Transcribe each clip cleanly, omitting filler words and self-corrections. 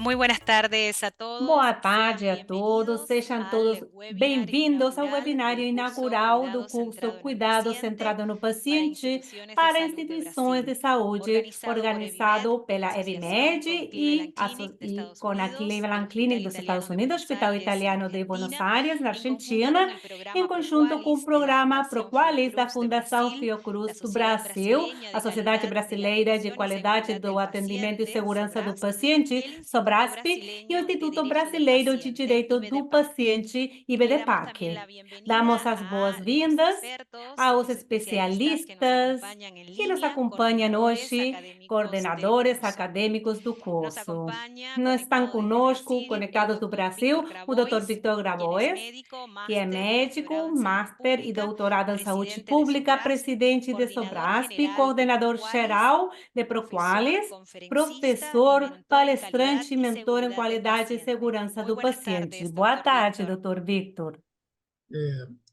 Muy buenas tardes a todos. Boa Sean tarde a todos, bienvenidos sejam al todos webinar bem-vindos ao inaugural webinário del curso inaugural do Cuidado curso Centrado en el Cuidado Paciente Centrado no para Paciente instituciones de para salud de instituições de Brasil, saúde, organizado por EVIMED, organizado en pela asociación EVIMED con Cleveland Clinic de e Estados com a Unidos, el Cleveland Clinic Hospital dos Estados Italiano de Unidos, Buenos Hospital Aires en Italiano de Buenos Argentina, Aires, na en conjunto con Argentina, el em programa conjunto com o Proqualis de la programa Fundación Proqualis da Fiocruz de Fundação Brasil, la Fiocruz do Sociedad Brasil, Brasileña a de Sociedade Calidad de la Brasileira de Atención y Qualidade Seguridad do del Atendimento e Paciente, Segurança do SOBRAS, Paciente, y el Instituto SOBRASP, e o Brasileño de Instituto Derecho del Brasileiro de Paciente, Direito do IBDPAC. Paciente, Le damos también IBDPAC. la bienvenida Damos as a los boas-vindas expertos, aos los especialistas que nos especialistas acompañan en que nos línea, acompanham coordinadores hoje, académicos del coordenadores curso. acadêmicos do Nos curso. acompaña, Não estão conectado desde conosco, Brasil, el conectados do doctor Brasil, Víctor o Dr. Grabois, Victor quien es Grabois, médico, que é máster y doctorado médico, en salud master e pública, doutorado em saúde presidente de pública, SOBRAS, presidente de coordinador Sobrasp, general de coordenador Proqualis, geral de profesor, Proqualis, conferencista y professor, mentor en calidad palestrante e y mentor em seguridad del qualidade e paciente. segurança Muy do buenas paciente. tardes, Boa doctor tarde, Víctor. Dr. Victor.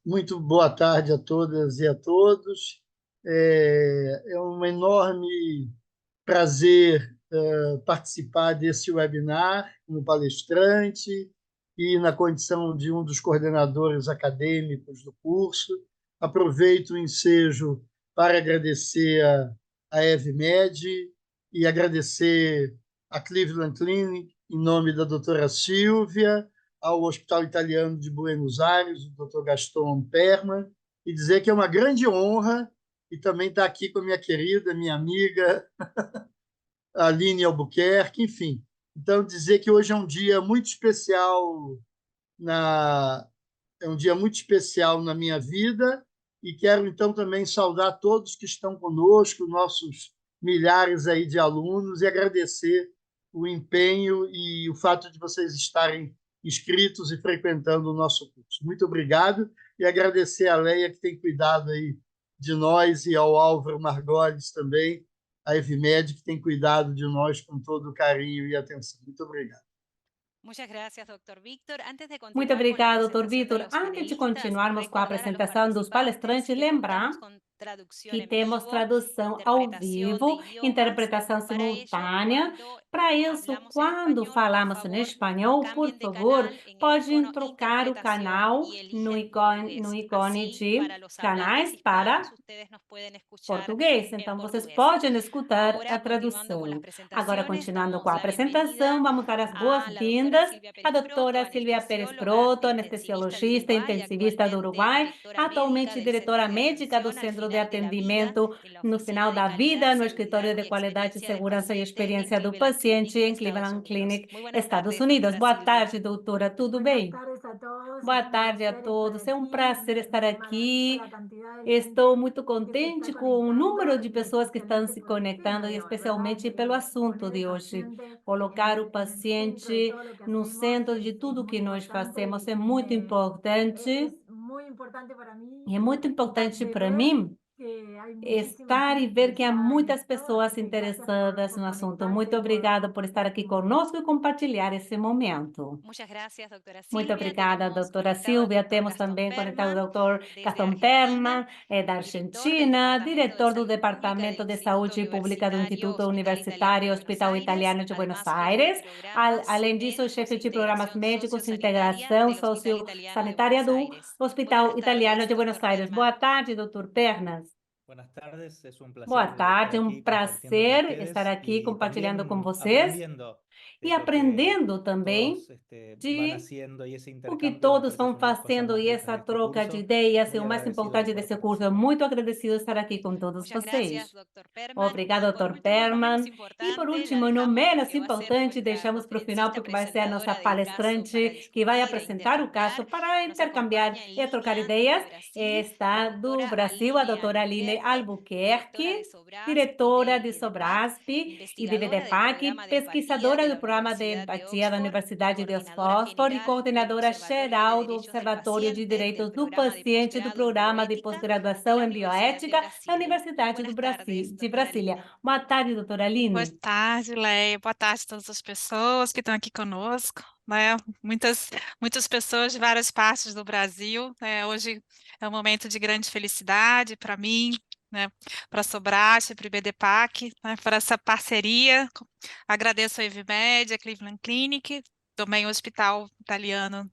Muito boa tarde a todas e a todos. É um enorme prazer participar desse webinar como palestrante e na condição de um dos coordenadores acadêmicos do curso. Aproveito o ensejo para agradecer a EVMED e agradecer a Cleveland Clinic, em nome da doutora Silvia, ao Hospital Italiano de Buenos Aires, o Dr. Gaston Perman, e dizer que é uma grande honra e também estar aqui com a minha querida, minha amiga Aline Albuquerque, enfim. Então, dizer que hoje é um dia muito especial na é um dia muito especial na minha vida e quero então também saudar todos que estão conosco, nossos milhares aí de alunos e agradecer o empenho e o fato de vocês estarem inscritos e frequentando o nosso curso. Muito obrigado e agradecer a Leia que tem cuidado aí de nós e ao Álvaro Margolis também, a Evmed que tem cuidado de nós com todo o carinho e atenção. Muito obrigado. Muchas gracias, doctor Víctor. Antes de Muito continuar con la obrigada, Dr. presentación de Vitor. los Antes de panelistas, continuarmos com a recordar a los apresentação dos participantes palestrantes, que lembrar contamos con traducción que en temos vivo, tradução ao interpretación de vivo, idiomas. interpretação Para ello, simultânea. cuando Para isso, hablamos en quando español, por falamos em favor, espanhol, por cambien de favor, canal en el podem icono trocar o interpretación canal y no eligen ícone, no portugués. ícone Así, de para los hablantes canais hispanos, para ustedes nos pueden escuchar português. en Então, vocês portugués. podem escutar a Ahora, continuando con las tradução. Agora, presentaciones, continuando com damos a la apresentação, bienvenida vamos dar as a la doctora boas-vindas Silvia à Pérez Proto, doutora Silvia Pérez anestesióloga Proto, intensivista de anestesiologista Uruguay, intensivista do actualmente Uruguai, directora médica atualmente del Centro diretora de médica do Atención al Centro de Final de la Vida Atendimento en la no Oficina final de da Calidad, vida, no Seguridad Escritório de y Qualidade, Experiencia del Segurança e Paciente en Experiência do Cleveland Paciente Clinic, em Estados Cleveland Unidos. Clinic, Muy buenas Estados tardes, Unidos. doctora Boa Silvia. tarde, doutora, tudo Buenas bem? tardes a todos, Boa es un tarde a placer estar todos, é um aquí, prazer estar es maravillosa aqui. la cantidad de Estou gente muito que se está contente com o número conectando de y pessoas que estão especialmente se por el conectando tema e de hoy, ¿verdad? especialmente pelo assunto Poner el de hoje. paciente Colocar o en el centro de paciente todo lo que no hacemos centro de es tudo muy que nós importante fazemos é y muito importante. es muy importante para mí E é muito importante de para ver mim que hay muchísima estar gente e ver que há interesada en muitas esto, así pessoas que gracias interessadas por no assunto. Muito conectarse y obrigada por estar aqui mm, conosco e compartilhar esse momento. Muchas gracias, doctora Muito Silvia. obrigada, Tenemos doutora conectado al Silvia. doctor Temos Gastón também conectado o Perman doutor desde Gaston Argentina, Perman, da director del Argentina, Departamento de diretor do Salud Pública del Departamento de Instituto Saúde Pública do Universitario Instituto Hospital Italiano Universitário de Buenos Hospital Aires, Italiano de Buenos además jefe de Aires. programas Além disso, en chefe de programas integración médicos e sociosanitaria integração del Hospital Italiano de sociossanitária Buenos do Aires. Muy Hospital buenas Italiano tardes, de Buenos doctor Aires. Boa Perman. tarde, doutor Pernas. Buenas tardes, es un Boa placer estar tarde, um aquí compartiendo con prazer estar ustedes aqui y compartilhando com también vocês aprendiendo e de lo que aprendendo também todos van de haciendo y ese o que intercambio me todos parece que es vão una de las cosas fazendo más e ricas essa de este troca de curso. ideias é Muy o mais agradecido de importante poder desse curso. É participar. muito agradecido estar aqui com todos Muchas gracias, vocês. doctor Perman. Y Obrigada, por Dr. último, no menos Perman. E por importante, la último, não dejamos menos porque va a ser importante, nuestra deixamos para o final, conferencista porque vai ser a nossa presentadora del caso para palestrante que vai discutir e apresentar o caso intercambiar. para Nos intercambiar acompaña en e trocar línea desde ideias. Brasil la Está do doctora Brasil a Aline doutora Aline Albuquerque, directora de Albuquerque, SOBRASP y diretora de de IBDPAC, Sobrasp e de investigadora del VDPAC, programa de empatía pesquisadora de do la programa de Universidad de empatia da Oxford y Universidade de coordinadora Oxford e general del coordenadora Observatorio de geral do Derechos del Observatório de Paciente del Direitos do programa de Paciente do posgrado en programa de bioética de pós-graduação la em Universidad de bioética da Brasilia. Muy Universidade do buenas Brasil, tardes, de doctora Brasília. Aline. Boa tarde, doutora Boa Aline. tarde, Leia. Boa tarde a todas as pessoas que estão aqui conosco, né? Muitas pessoas de várias partes do Brasil, né? Hoje é um momento de grande felicidade para mim, né, para a Sobrate, para o IBDPAC, né, por essa parceria. Agradeço a Evimed, a Cleveland Clinic, também o Hospital Italiano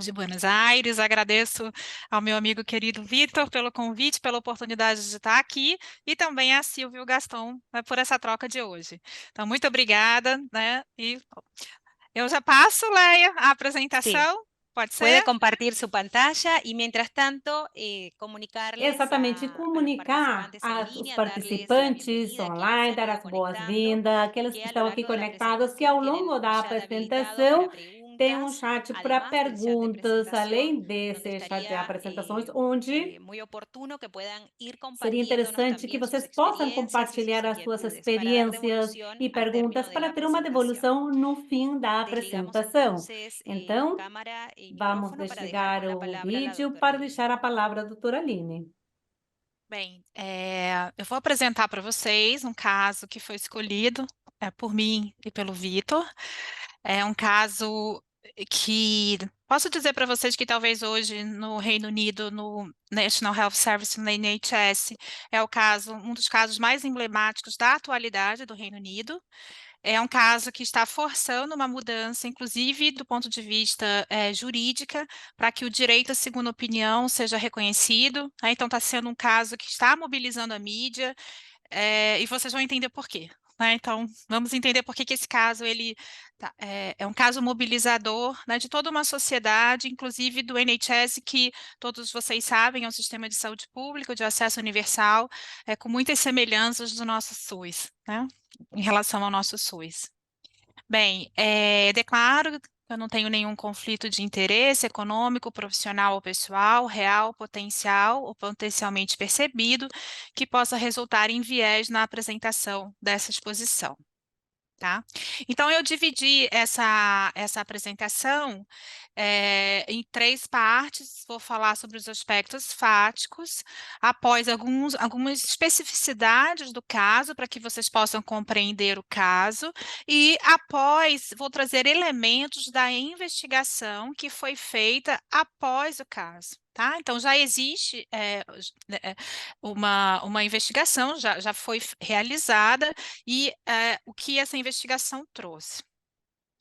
de Buenos Aires. Agradeço ao meu amigo querido Vitor pelo convite, pela oportunidade de estar aqui, e também a Silvia e o Gaston, né, por essa troca de hoje. Então, muito obrigada, né? E eu já passo, Leia, a Sim. apresentação. Pode Puede ser? compartir su pantalla y mientras tanto comunicarles Exatamente, a los comunicar participantes en os línea, darles la participantes bienvenida a quienes online, se han dar ido as conectando, boas-vindas, aqueles que que a lo estão aqui largo de la conectados, que ao presentación longo tienen da un chat habilitado apresentação para tem um preguntas, chat para además del chat de perguntas, além presentación, donde desse chat de estaría apresentações, onde muy oportuno que puedan ir seria compartiéndonos interessante que también sus vocês possam experiencias y sus compartilhar as suas inquietudes para dar experiências devolución e al término perguntas de para la ter uma presentación. devolução no fim da Desligamos apresentação. entonces Então, cámara y vamos micrófono para dejar desligar con la o palabra a la vídeo doctora para Aline. deixar a palavra à doutora Aline. Bem, eu vou apresentar para vocês um caso que foi escolhido por mim e pelo Vitor. É um caso que posso dizer para vocês que talvez hoje no Reino Unido, no National Health Service, no NHS, é um dos casos mais emblemáticos da atualidade do Reino Unido. É um caso que está forçando uma mudança, inclusive do ponto de vista jurídica, para que o direito à segunda opinião seja reconhecido, né? Então, está sendo um caso que está mobilizando a mídia, e vocês vão entender por quê, né? Então, vamos entender por que esse caso é um caso mobilizador, né, de toda uma sociedade, inclusive do NHS, que todos vocês sabem, é um sistema de saúde público de acesso universal, com muitas semelhanças do nosso SUS, né, em relação ao nosso SUS. Bem, declaro que eu não tenho nenhum conflito de interesse econômico, profissional ou pessoal, real, potencial ou potencialmente percebido, que possa resultar em viés na apresentação dessa exposição. Tá? Então, eu dividi essa apresentação em 3 partes. Vou falar sobre os aspectos fáticos, após algumas especificidades do caso, para que vocês possam compreender o caso, e após vou trazer elementos da investigação que foi feita após o caso. Tá? Então, já existe uma investigação, já foi realizada, e o que essa investigação trouxe.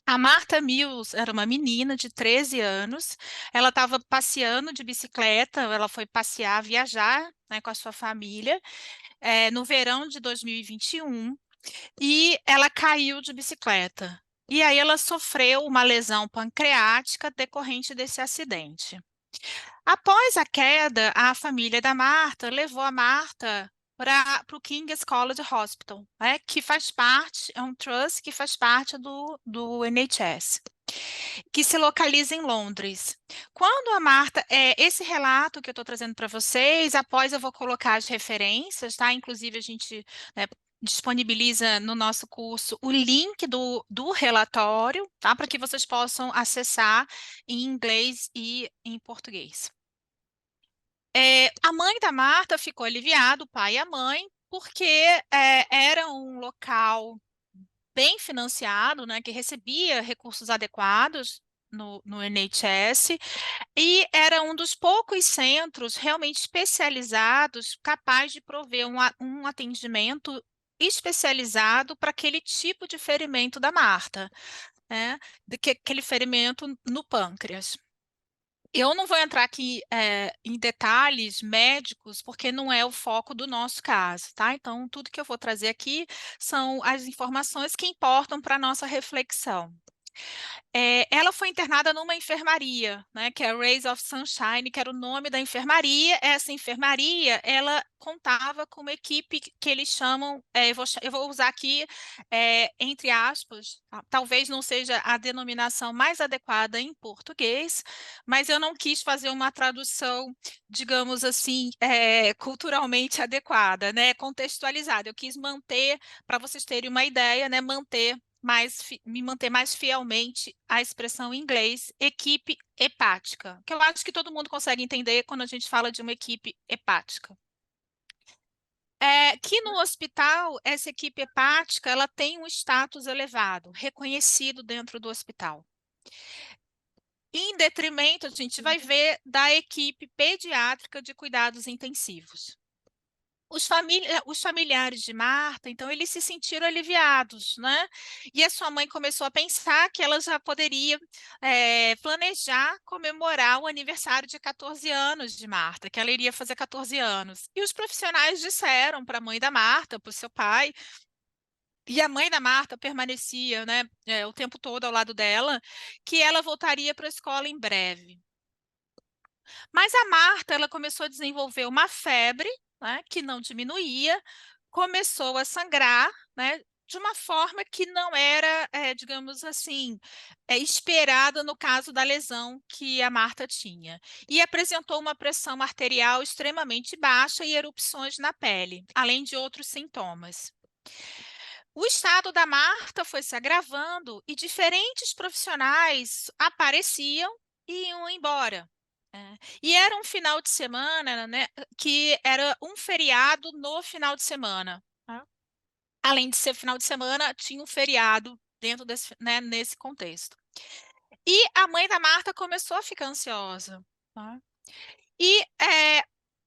A Martha Mills era uma menina de 13 anos, ela estava passeando de bicicleta, ela foi passear, viajar, né, com a sua família, no verão de 2021, e ela caiu de bicicleta. E aí ela sofreu uma lesão pancreática decorrente desse acidente. Após a queda, a família da Martha levou a Martha para o King's College Hospital, né, que faz parte, é um trust que faz parte do NHS, que se localiza em Londres. Quando a Martha, esse relato que eu estou trazendo para vocês, após eu vou colocar as referências, tá? Inclusive a gente disponibiliza no nosso curso o link do relatório, tá? Para que vocês possam acessar em inglês e em português. A mãe da Martha ficou aliviada, o pai e a mãe, porque era um local bem financiado, né, que recebia recursos adequados no NHS, e era um dos poucos centros realmente especializados, capaz de prover um atendimento especializado para aquele tipo de ferimento da Martha, né, aquele ferimento no pâncreas. Eu não vou entrar aqui em detalhes médicos, porque não é o foco do nosso caso, tá? Então, tudo que eu vou trazer aqui são as informações que importam para a nossa reflexão. Ela foi internada numa enfermaria, né, que é a Rays of Sunshine, que era o nome da enfermaria. Essa enfermaria, ela contava com uma equipe que eles chamam, eu vou usar aqui, entre aspas, talvez não seja a denominação mais adequada em português, mas eu não quis fazer uma tradução, digamos assim, culturalmente adequada, né, contextualizada. Eu quis manter, para vocês terem uma ideia, né, me manter mais fielmente à expressão em inglês, equipe hepática, que eu acho que todo mundo consegue entender quando a gente fala de uma equipe hepática. Que no hospital, essa equipe hepática, ela tem um status elevado, reconhecido dentro do hospital. Em detrimento, a gente vai ver, da equipe pediátrica de cuidados intensivos. Os familiares de Marta, então, eles se sentiram aliviados, né? E a sua mãe começou a pensar que ela já poderia planejar comemorar o aniversário de 14 anos de Marta, que ela iria fazer 14 anos. E os profissionais disseram para a mãe da Marta, para o seu pai, e a mãe da Marta permanecia, né, o tempo todo ao lado dela, que ela voltaria para a escola em breve. Mas a Marta, ela começou a desenvolver uma febre, né, que não diminuía, começou a sangrar, né, de uma forma que não era, digamos assim, esperada no caso da lesão que a Marta tinha. E apresentou uma pressão arterial extremamente baixa e erupções na pele, além de outros sintomas. O estado da Marta foi se agravando e diferentes profissionais apareciam e iam embora. E era um final de semana, né, que era um feriado no final de semana. Tá? Além de ser final de semana, tinha um feriado dentro desse, né, nesse contexto. E a mãe da Marta começou a ficar ansiosa. Tá? E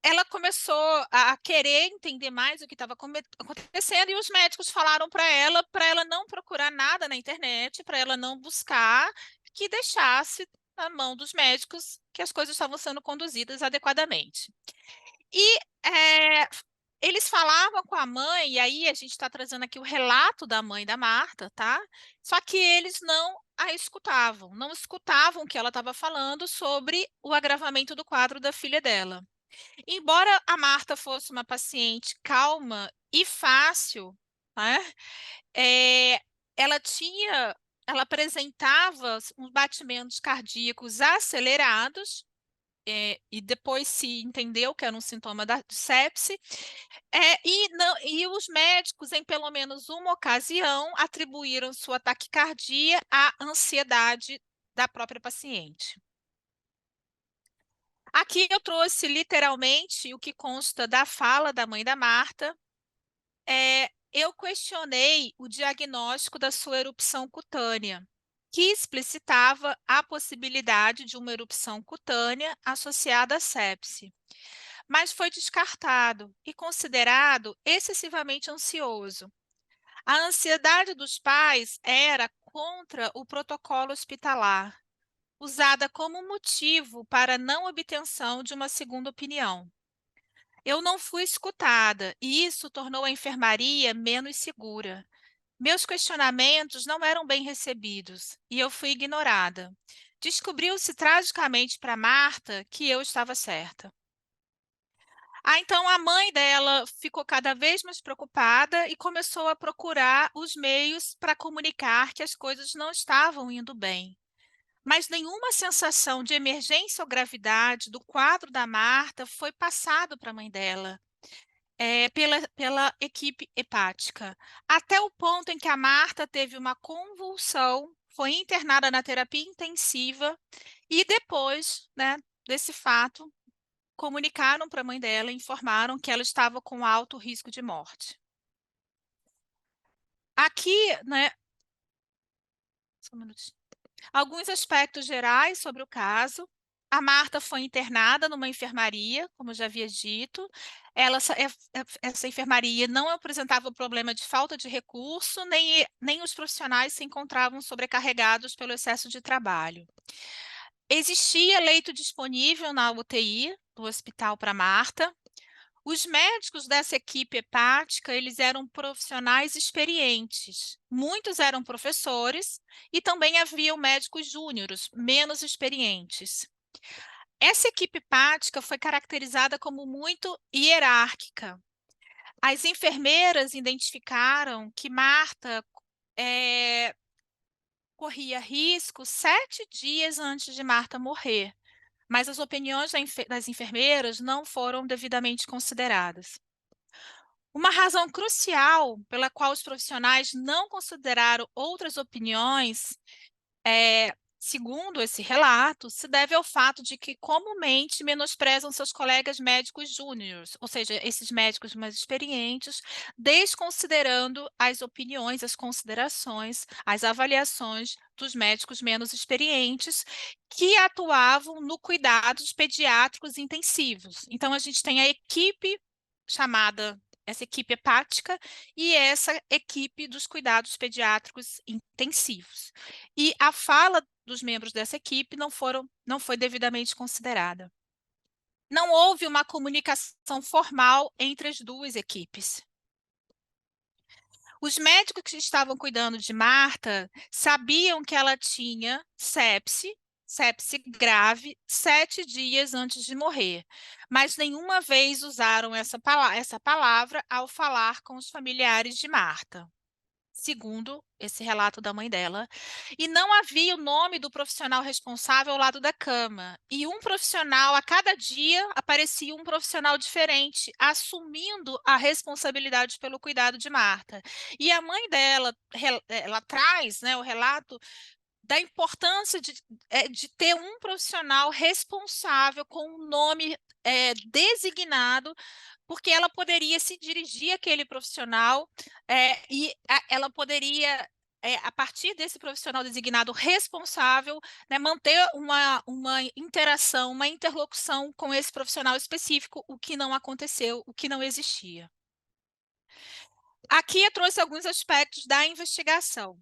ela começou a querer entender mais o que estava acontecendo, e os médicos falaram para ela não procurar nada na internet, para ela não buscar, que deixasse na mão dos médicos que as coisas estavam sendo conduzidas adequadamente. E eles falavam com a mãe, e aí a gente está trazendo aqui o relato da mãe da Marta, tá? Só que eles não a escutavam, não escutavam o que ela estava falando sobre o agravamento do quadro da filha dela. Embora a Marta fosse uma paciente calma e fácil, né, ela apresentava uns batimentos cardíacos acelerados, e depois se entendeu que era um sintoma de sepse, e os médicos, em pelo menos uma ocasião, atribuíram sua taquicardia à ansiedade da própria paciente. Aqui eu trouxe literalmente o que consta da fala da mãe da Marta. Eu questionei o diagnóstico da sua erupção cutânea, que explicitava a possibilidade de uma erupção cutânea associada à sepse, mas foi descartado e considerado excessivamente ansioso. A ansiedade dos pais era contra o protocolo hospitalar, usada como motivo para a não obtenção de uma segunda opinião. Eu não fui escutada e isso tornou a enfermaria menos segura. Meus questionamentos não eram bem recebidos e eu fui ignorada. Descobriu-se tragicamente para Marta que eu estava certa. Então a mãe dela ficou cada vez mais preocupada e começou a procurar os meios para comunicar que as coisas não estavam indo bem. Mas nenhuma sensação de emergência ou gravidade do quadro da Marta foi passado para a mãe dela, pela equipe hepática, até o ponto em que a Marta teve uma convulsão, foi internada na terapia intensiva e depois, né, desse fato, comunicaram para a mãe dela, informaram que ela estava com alto risco de morte. Aqui, né, só um minutinho. Alguns aspectos gerais sobre o caso. A Marta foi internada numa enfermaria, como eu já havia dito. Essa enfermaria não apresentava problema de falta de recurso, nem os profissionais se encontravam sobrecarregados pelo excesso de trabalho. Existia leito disponível na UTI do hospital para Marta. Os médicos dessa equipe hepática, eles eram profissionais experientes. Muitos eram professores e também haviam médicos júniores, menos experientes. Essa equipe hepática foi caracterizada como muito hierárquica. As enfermeiras identificaram que Marta corria risco 7 dias antes de Marta morrer, mas as opiniões das enfermeiras não foram devidamente consideradas. Uma razão crucial pela qual os profissionais não consideraram outras opiniões, segundo esse relato, se deve ao fato de que comumente menosprezam seus colegas médicos júniores, ou seja, esses médicos mais experientes, desconsiderando as opiniões, as considerações, as avaliações dos médicos menos experientes que atuavam no cuidados pediátricos intensivos. Então, a gente tem a equipe chamada essa equipe hepática e essa equipe dos cuidados pediátricos intensivos. E a fala dos membros dessa equipe não foi devidamente considerada. Não houve uma comunicação formal entre as duas equipes. Os médicos que estavam cuidando de Marta sabiam que ela tinha sepse grave, 7 dias antes de morrer, mas nenhuma vez usaram essa palavra ao falar com os familiares de Marta, segundo esse relato da mãe dela. E não havia o nome do profissional responsável ao lado da cama. E um profissional, a cada dia, aparecia um profissional diferente, assumindo a responsabilidade pelo cuidado de Marta. E a mãe dela, ela traz, né, o relato da importância de ter um profissional responsável com um nome designado, porque ela poderia se dirigir àquele profissional ela poderia, a partir desse profissional designado responsável, né, manter uma interação, uma interlocução com esse profissional específico, o que não aconteceu, o que não existia. Aqui eu trouxe alguns aspectos da investigação.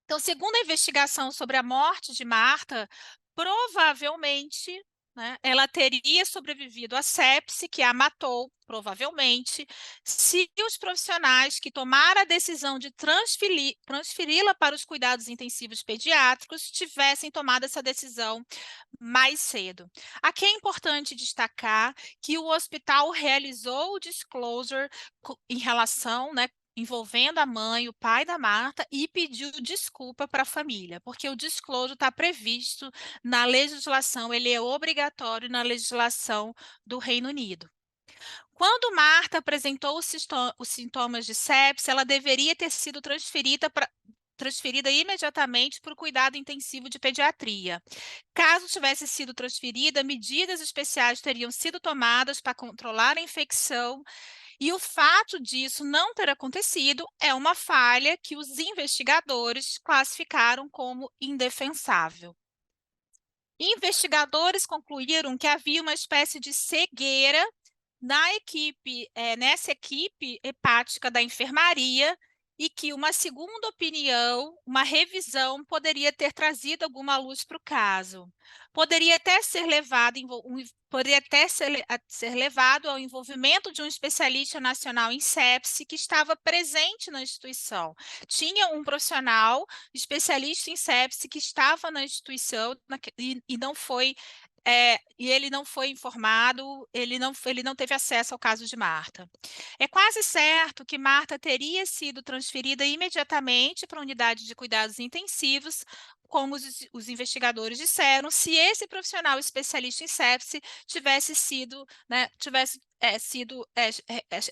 Então, segundo a investigação sobre a morte de Marta, provavelmente, né, ela teria sobrevivido à sepse, que a matou, provavelmente, se os profissionais que tomaram a decisão de transferi-la para os cuidados intensivos pediátricos tivessem tomado essa decisão mais cedo. Aqui é importante destacar que o hospital realizou o disclosure em relação, né, envolvendo a mãe, o pai da Marta, e pediu desculpa para a família, porque o disclosure está previsto na legislação, ele é obrigatório na legislação do Reino Unido. Quando Marta apresentou os sintomas de sepse, ela deveria ter sido transferida imediatamente para o cuidado intensivo de pediatria. Caso tivesse sido transferida, medidas especiais teriam sido tomadas para controlar a infecção. E o fato disso não ter acontecido é uma falha que os investigadores classificaram como indefensável. Investigadores concluíram que havia uma espécie de cegueira nessa equipe hepática da enfermaria, e que uma segunda opinião, uma revisão, poderia ter trazido alguma luz para o caso. Poderia até ser levado ao envolvimento de um especialista nacional em sepse que estava presente na instituição. Tinha um profissional especialista em sepse que estava na instituição e não foi e ele não foi informado, ele não teve acesso ao caso de Marta. É quase certo que Marta teria sido transferida imediatamente para a unidade de cuidados intensivos, como os investigadores disseram, se esse profissional especialista em sepse tivesse sido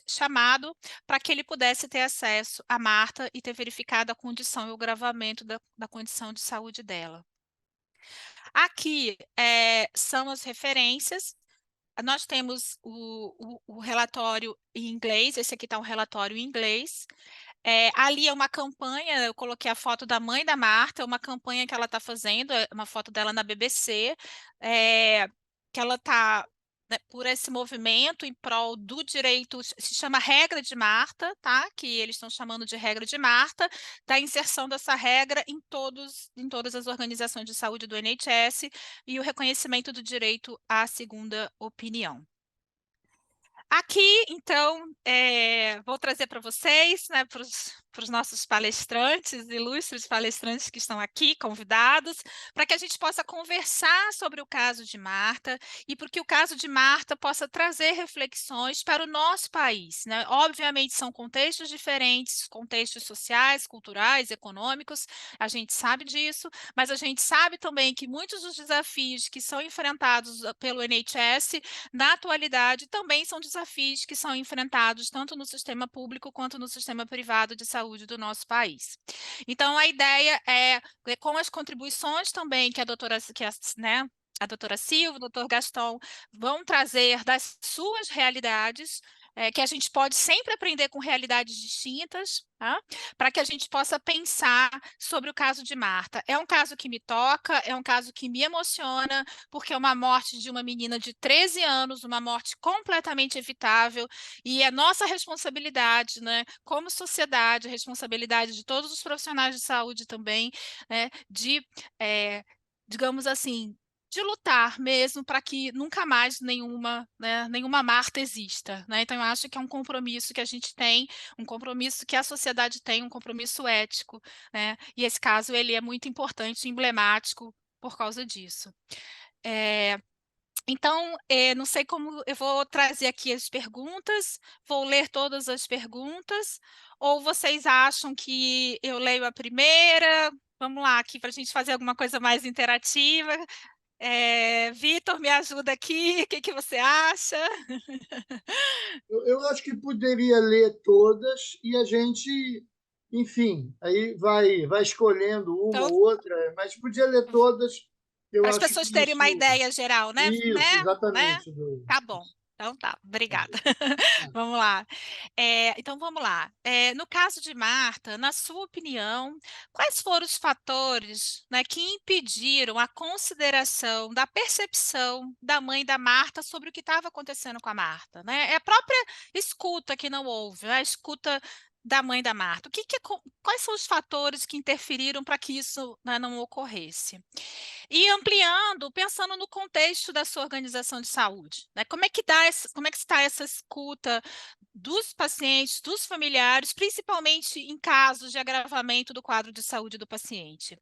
chamado para que ele pudesse ter acesso a Marta e ter verificado a condição e o agravamento da condição de saúde dela. Aqui são as referências. Nós temos o relatório em inglês, esse aqui está um relatório em inglês. Ali é uma campanha, eu coloquei a foto da mãe da Marta, uma campanha que ela está fazendo, uma foto dela na BBC, que ela está, né, por esse movimento em prol do direito, se chama Regra de Marta, tá? Que eles estão chamando de Regra de Marta, da inserção dessa regra em todas as organizações de saúde do NHS e o reconhecimento do direito à segunda opinião. Aqui, então, vou trazer para vocês, né, para os nossos palestrantes, ilustres palestrantes que estão aqui, convidados, para que a gente possa conversar sobre o caso de Marta e porque o caso de Marta possa trazer reflexões para o nosso país, né? Obviamente, são contextos diferentes, contextos sociais, culturais, econômicos, a gente sabe disso, mas a gente sabe também que muitos dos desafios que são enfrentados pelo NHS, na atualidade, também são desafios que são enfrentados tanto no sistema público quanto no sistema privado de saúde do nosso país. Então, a ideia é, com as contribuições também que a doutora Silva, o doutor Gastão, vão trazer das suas realidades, que a gente pode sempre aprender com realidades distintas, tá? Para que a gente possa pensar sobre o caso de Marta. É um caso que me toca, é um caso que me emociona, porque é uma morte de uma menina de 13 anos, uma morte completamente evitável, e é nossa responsabilidade, né, como sociedade, a responsabilidade de todos os profissionais de saúde também, né, digamos assim, de lutar mesmo para que nunca mais nenhuma Marta exista, né? Então, eu acho que é um compromisso que a gente tem, um compromisso que a sociedade tem, um compromisso ético, né? E esse caso ele é muito importante, emblemático por causa disso. Então, não sei como eu vou trazer aqui as perguntas, vou ler todas as perguntas, ou vocês acham que eu leio a primeira? Vamos lá, aqui para a gente fazer alguma coisa mais interativa. Vitor, me ajuda aqui, o que você acha? Eu acho que poderia ler todas e a gente, enfim, aí vai escolhendo uma Então, ou outra, mas podia ler todas. Eu para as acho pessoas que terem uma isso, ideia geral, né? isso, Né? exatamente. Tá bom. Então tá, obrigada. Ah, Vamos lá. Então vamos lá. No caso de Marta, na sua opinião, quais foram os fatores, né, que impediram a consideração da percepção da mãe da Marta sobre o que estava acontecendo com a Marta, né? É a própria escuta que não houve, a escuta da mãe da Marta. Quais são os fatores que interferiram para que isso, né, não ocorresse? E ampliando, pensando no contexto da sua organização de saúde, né? Como é que está essa escuta dos pacientes, dos familiares, principalmente em casos de agravamento do quadro de saúde do paciente?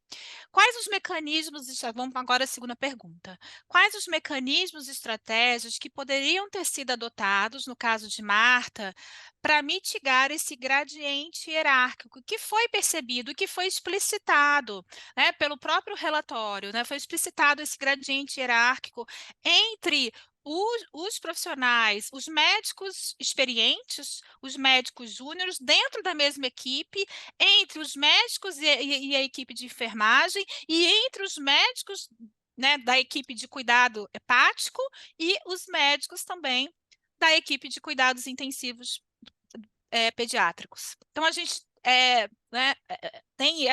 Quais os mecanismos, vamos agora à segunda pergunta, quais os mecanismos e estratégias que poderiam ter sido adotados, no caso de Marta, para mitigar esse gradiente hierárquico que foi percebido, que foi explicitado, né, pelo próprio relatório, né, foi explicitado esse gradiente hierárquico entre os profissionais, os médicos experientes, os médicos júniores, dentro da mesma equipe, entre os médicos e a equipe de enfermagem, e entre os médicos, né, da equipe de cuidado hepático e os médicos também da equipe de cuidados intensivos pediátricos. Então, a gente né, tem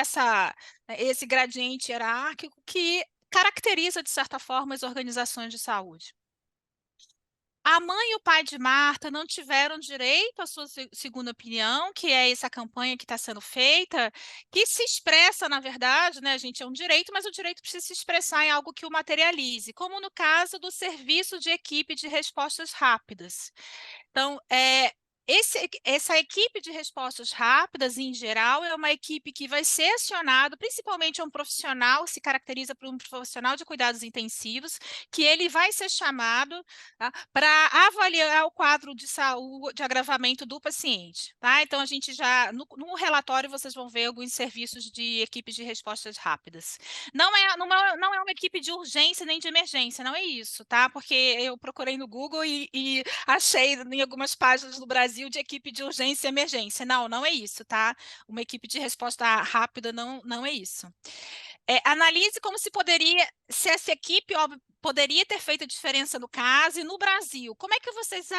esse gradiente hierárquico que caracteriza, de certa forma, as organizações de saúde. A mãe e o pai de Marta não tiveram direito à sua segunda opinião, que é essa campanha que está sendo feita, que se expressa, na verdade, né, gente, é um direito, mas o direito precisa se expressar em algo que o materialize, como no caso do serviço de equipe de respostas rápidas. Então, essa equipe de respostas rápidas, em geral, é uma equipe que vai ser acionada, principalmente um profissional, se caracteriza por um profissional de cuidados intensivos, que ele vai ser chamado, tá, para avaliar o quadro de saúde, de agravamento do paciente. Tá? Então, a gente já, no relatório, vocês vão ver alguns serviços de equipes de respostas rápidas. Não é uma equipe de urgência nem de emergência, não é isso, tá? Porque eu procurei no Google e achei em algumas páginas do Brasil de equipe de urgência e emergência. Não é isso, tá? Uma equipe de resposta rápida não é isso. Analise como se essa equipe poderia ter feito a diferença no caso e no Brasil. Como é que vocês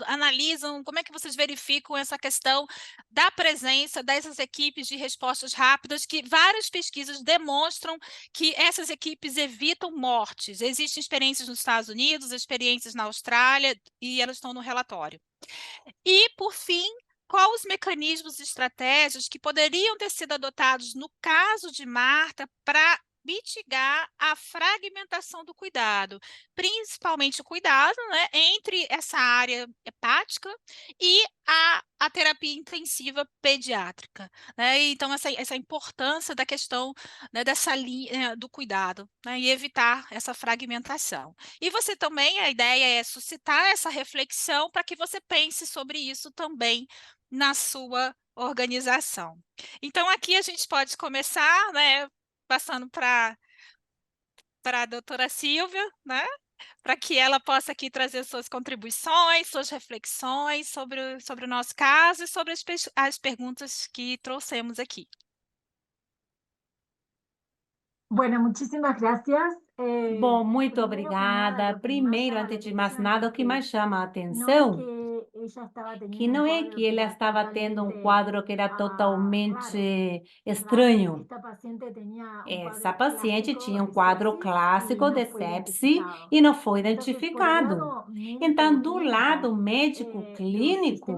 analisam, como é que vocês verificam essa questão da presença dessas equipes de respostas rápidas, que várias pesquisas demonstram que essas equipes evitam mortes? Existem experiências nos Estados Unidos, experiências na Austrália, e elas estão no relatório. E, por fim, quais os mecanismos e estratégias que poderiam ter sido adotados no caso de Marta para mitigar a fragmentação do cuidado, principalmente o cuidado, né, entre essa área hepática e a terapia intensiva pediátrica, né? Então, essa importância da questão, né, dessa linha do cuidado, né, e evitar essa fragmentação. E você também, a ideia é suscitar essa reflexão para que você pense sobre isso também na sua organização. Então, aqui a gente pode começar, né, passando para a doutora Silvia, né, para que ela possa aqui trazer suas contribuições, suas reflexões sobre o nosso caso e sobre as perguntas que trouxemos aqui. Bueno, muchísimas gracias. Bom, muito Primero que nada, obrigada. lo que más Primeiro, llama la antes de mais atención nada, es o que mais chama a no es atenção que que não é que ela estava tendo um quadro que era totalmente estranho. Essa paciente tinha um quadro clássico de sepse e não foi identificado. Então, do lado médico clínico,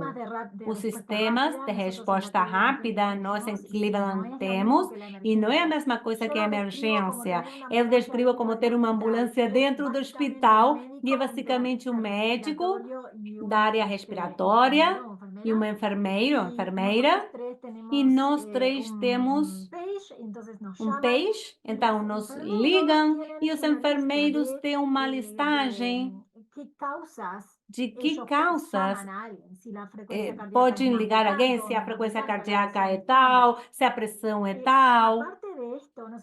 os sistemas de resposta rápida nós em Cleveland temos, e não é a mesma coisa que a emergência. Eu descrevo como ter uma ambulância dentro do hospital, e é basicamente um médico da área respiratória e uma enfermeira, e nós três temos um page, então nos ligam e os enfermeiros têm uma listagem de que causas podem ligar alguém, se a frequência cardíaca é tal, se a pressão é tal.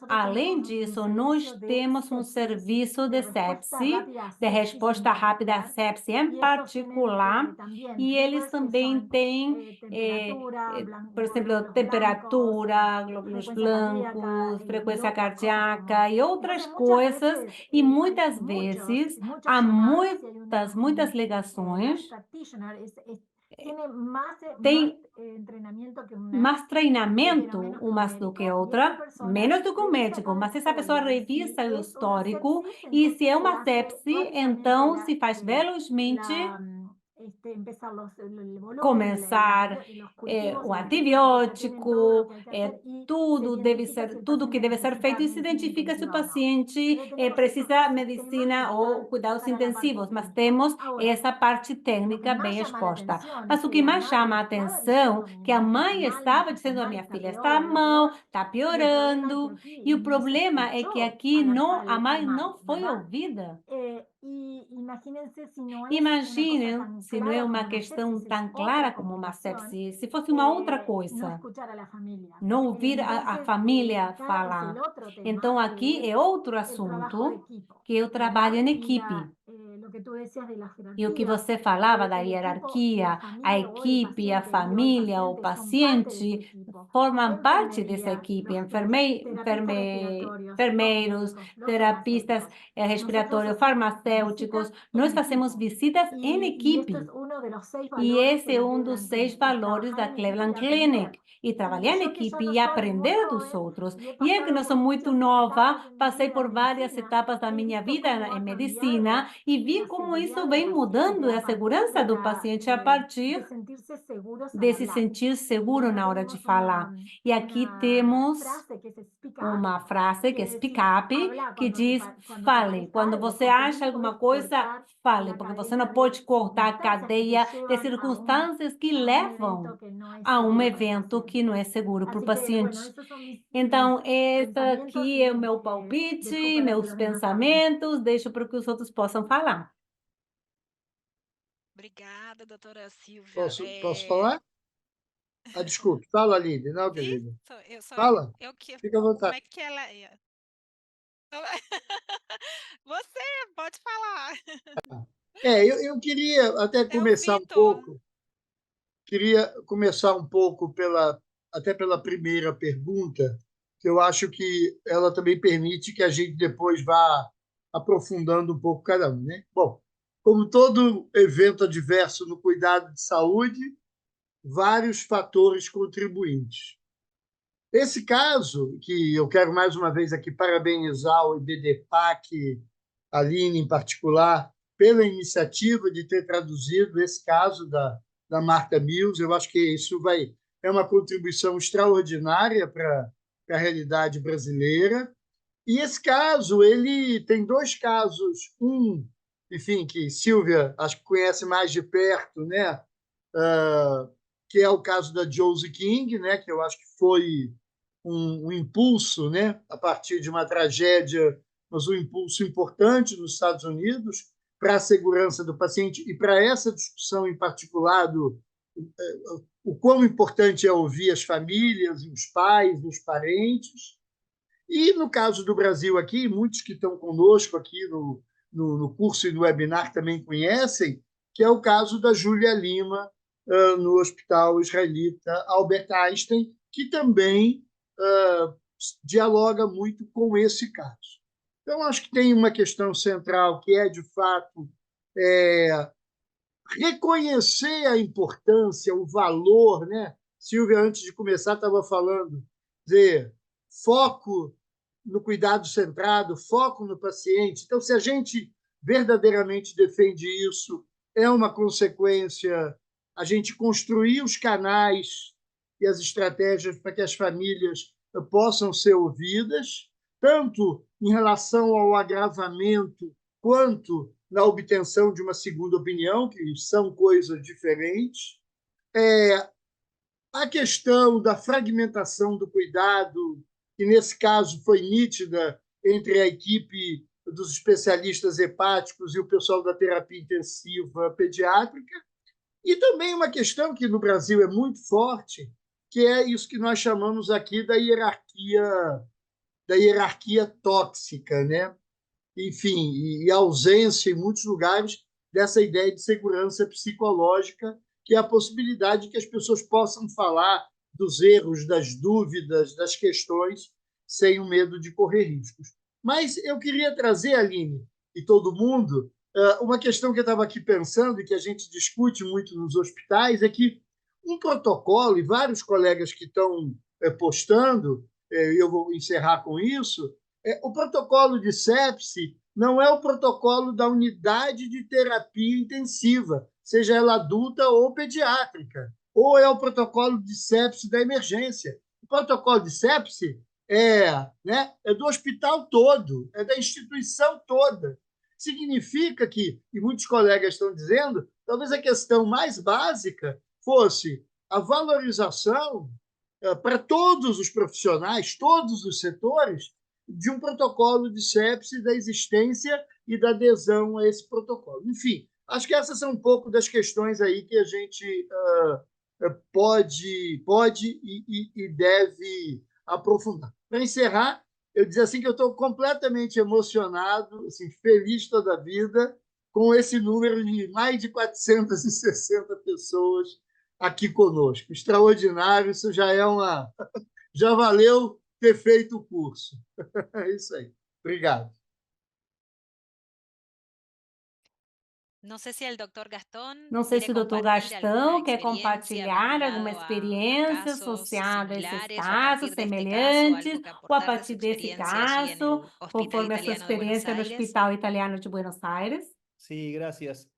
Além disso, nós temos um serviço de sepse, de resposta rápida à sepse em particular, e eles também têm, por exemplo, temperatura, glóbulos brancos, frequência cardíaca e outras coisas, e muitas vezes há muitas ligações. Tem mais treinamento umas do que outra, menos do que o médico, mas essa pessoa revisa o histórico e se é uma sepse, então se faz velozmente começar o antibiótico, tudo que deve ser feito, e se identifica se o paciente precisa medicina ou cuidados intensivos, mas temos essa parte técnica bem exposta. Mas o que mais chama a atenção é que a mãe estava dizendo: a minha filha está mal, está piorando, e o problema é que aqui a mãe não foi ouvida. Imaginem se não é uma questão tão clara como uma sepse, se fosse uma outra coisa, não ouvir a família falar. Então, aqui é outro assunto que eu trabalho em equipe. E o que você falava da hierarquia, a equipe, a família, o paciente, formam parte dessa equipe. Enfermeiros, terapistas respiratórios, farmacêuticos. Nós fazemos visitas em equipe. E esse é um dos 6 valores da Cleveland Clinic. E trabalhar em equipe e aprender dos outros. E é que eu sou muito nova, passei por várias etapas da minha vida em medicina e vi como isso vem mudando a segurança do paciente a partir de se sentir seguro na hora de falar. E aqui temos uma frase que é speak up, que diz: fale. Quando você acha alguma coisa, fale, porque você não pode cortar a cadeia de circunstâncias que levam a um evento que não é seguro para o paciente. Então, esse aqui é o meu palpite, meus pensamentos, deixo para que os outros possam falar. Obrigada, doutora Silvia. Posso falar? Desculpe, fala, Lídia. Não, querida. Fala, fica à vontade. Como é que ela é? Você pode falar. Eu queria até começar um pouco. Queria começar um pouco até pela primeira pergunta, que eu acho que ela também permite que a gente depois vá aprofundando um pouco cada um, né? Bom, como todo evento adverso no cuidado de saúde, vários fatores contribuintes. Esse caso, que eu quero mais uma vez aqui parabenizar o IBDPAC, a Aline em particular, pela iniciativa de ter traduzido esse caso da Martha Mills. Eu acho que isso é uma contribuição extraordinária para a realidade brasileira. E esse caso, ele tem 2 casos. Enfim, que Silvia acho que conhece mais de perto, né? Que é o caso da Josie King, né? Que eu acho que foi um impulso, né? A partir de uma tragédia, mas um impulso importante nos Estados Unidos para a segurança do paciente e para essa discussão em particular o quão importante é ouvir as famílias, os pais, os parentes. E no caso do Brasil aqui, muitos que estão conosco aqui no curso e no webinar também conhecem, que é o caso da Júlia Lima, no Hospital Israelita Albert Einstein, que também dialoga muito com esse caso. Então, acho que tem uma questão central que é, de fato, reconhecer a importância, o valor, né? Silvia, antes de começar, estava falando de foco no cuidado centrado, foco no paciente. Então, se a gente verdadeiramente defende isso, é uma consequência a gente construir os canais e as estratégias para que as famílias possam ser ouvidas, tanto em relação ao agravamento quanto na obtenção de uma segunda opinião, que são coisas diferentes. A questão da fragmentação do cuidado, que nesse caso foi nítida entre a equipe dos especialistas hepáticos e o pessoal da terapia intensiva pediátrica, e também uma questão que no Brasil é muito forte, que é isso que nós chamamos aqui da hierarquia tóxica, né? Enfim, e a ausência em muitos lugares dessa ideia de segurança psicológica, que é a possibilidade de que as pessoas possam falar dos erros, das dúvidas, das questões, sem o medo de correr riscos. Mas eu queria trazer, Aline, e todo mundo, uma questão que eu estava aqui pensando e que a gente discute muito nos hospitais, é que um protocolo, e vários colegas que estão postando, eu vou encerrar com isso, o protocolo de sepse não é o protocolo da unidade de terapia intensiva, seja ela adulta ou pediátrica, ou é o protocolo de sepse da emergência. O protocolo de sepse é do hospital todo, é da instituição toda. Significa que, e muitos colegas estão dizendo, talvez a questão mais básica fosse a valorização para todos os profissionais, todos os setores, de um protocolo de sepse, da existência e da adesão a esse protocolo. Enfim, acho que essas são um pouco das questões aí que a gente pode e deve aprofundar. Para encerrar, eu dizer assim que eu estou completamente emocionado, assim, feliz toda a vida, com esse número de mais de 460 pessoas aqui conosco. Extraordinário, isso já já valeu ter feito o curso. É isso aí. Obrigado. Não sei se o Dr. Gastón Não sei quiere se o Dr. compartir alguna Gastão quer experiencia compartilhar alguma vinculado a experiência casos associada a esses similares o a casos partir deste caso, semelhantes, algo que ou a aportar de partir su desse experiencia allí en caso, el Hospital conforme a sua Italiano de Buenos experiência no Aires. Hospital Italiano de Buenos Aires. Sí, gracias.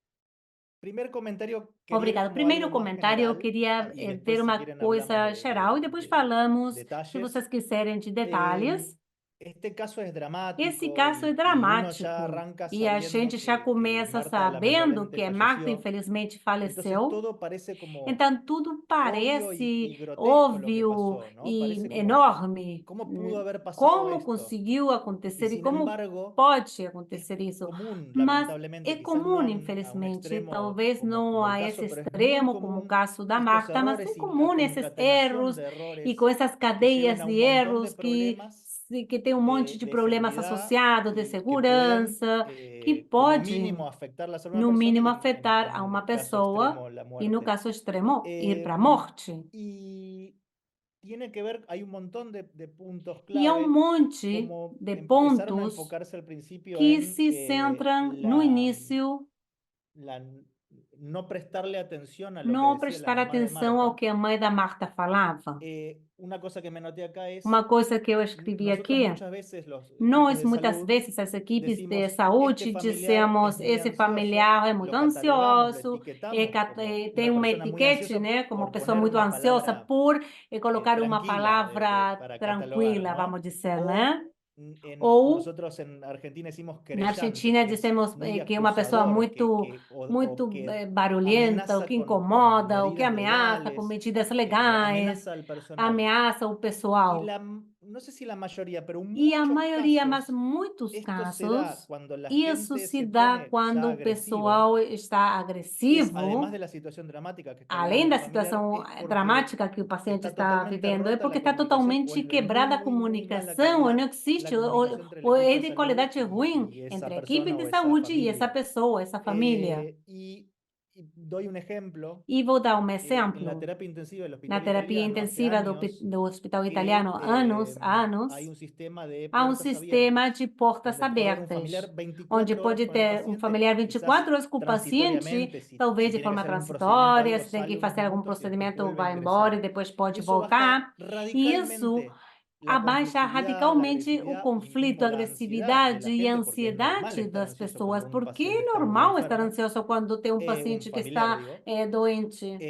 Primer comentario, quería ir Obrigada. como Primeiro algo más comentário, eu general, queria y ver después, si uma quieren, coisa hablamos geral e depois falamos, se detalles. vocês quiserem, de detalhes. Este caso es dramático Esse caso é y uno ya dramático arranca e a sabiendo gente já que começa Marta sabendo lamentablemente que Marta, falleció. infelizmente, Entonces faleceu. todo parece como Então, tudo obvio y parece grotesco lo que óbvio pasó, ¿no? e Parece como, enorme. ¿cómo pudo haber pasado Como esto? conseguiu Y acontecer e sin como embargo, pode es acontecer isso? común, Mas lamentablemente, é quizás no comum, a un infelizmente, extremo talvez não como el a esse caso, pero es muy extremo, como o común caso da estos Marta, mas é errores y la comum esses concatenación erros de e errores com essas que lleven cadeias a de un montón de erros problemas que tem um monte de de problemas seguridad associados, de y que pueden, segurança, que como pode, mínimo, afectar la salud de una no persona mínimo, y afetar a en uma el caso pessoa extremo la e, no muerte. caso extremo, ir para a morte. Y tiene que ver, hay un montón de puntos E é um clave, monte como de empezaron a pontos enfocarse al principio que en se centram no início, no prestarle atención a lo que não decía la prestar mamá de atenção ao Marta. que a mãe da Marta falava. Una cosa que me noté acá es, Uma coisa que eu escrevi nosotros aqui, muchas veces los equipos nós de muitas salud vezes, as equipes de decimos, este saúde, familiar es dissemos, muy esse ansioso, familiar é muito lo catalogamos, lo ansioso, etiquetamos como tem una uma persona muy etiquete, ansiosa né, como uma por pessoa poner muito una ansiosa palabra por colocar uma tranquila palavra para catalogar, tranquila, ¿no? vamos dizer, O né? Ou nosotros en Argentina decimos na querellante, Argentina que es dissemos muy que é uma pessoa acusador, muito que barulhenta, ou amenaza que con incomoda, ou que medidas ameaça com legales, medidas legais, amenaza al personal. ameaça o Y pessoal. no sé si la mayoría, pero E a muchos maioria, mas casos, muitos esto se da casos, cuando la isso gente se se dá pone quando ya o agresiva, pessoal está además agressivo, de la situación dramática que está além viviendo el da familiar, situação es porque dramática que o paciente está está totalmente vivendo, é rota porque la está comunicación o totalmente es de muy, quebrada a muy, muy mala comunicação, ou não calidad la existe, comunicación entre el ou equipo é de de salud qualidade ruim y entre esa a equipe persona de o esa saúde e essa familia. pessoa, essa família. Y Y doy un ejemplo. E vou dar um En la exemplo. terapia intensiva del Na hospital terapia italiano, hace intensiva años do Hospital que, Italiano, anos, hay un sistema de há um puertas sistema abiertas, de portas donde puede haber un familiar abertas, 24 onde horas pode con el ter um paciente, familiar quizás 24 horas com o transitoriamente, paciente, si talvez de tiene que forma hacer algún procedimiento, transitória, algo, se tem sale que unos fazer algum minutos y después procedimento, vuelve a vai embora e ingresar. depois Y pode eso baja voltar. E isso radicalmente la abaixa conflictividad, la radicalmente o agresividad y conflito, mismo a la ansiedad de la agressividade e a gente, porque es normal ansiedade estar das ansioso pessoas, cuando un porque paciente é está muy normal estar enfermo, ansioso quando tem um un paciente que familiar, está digo, doente.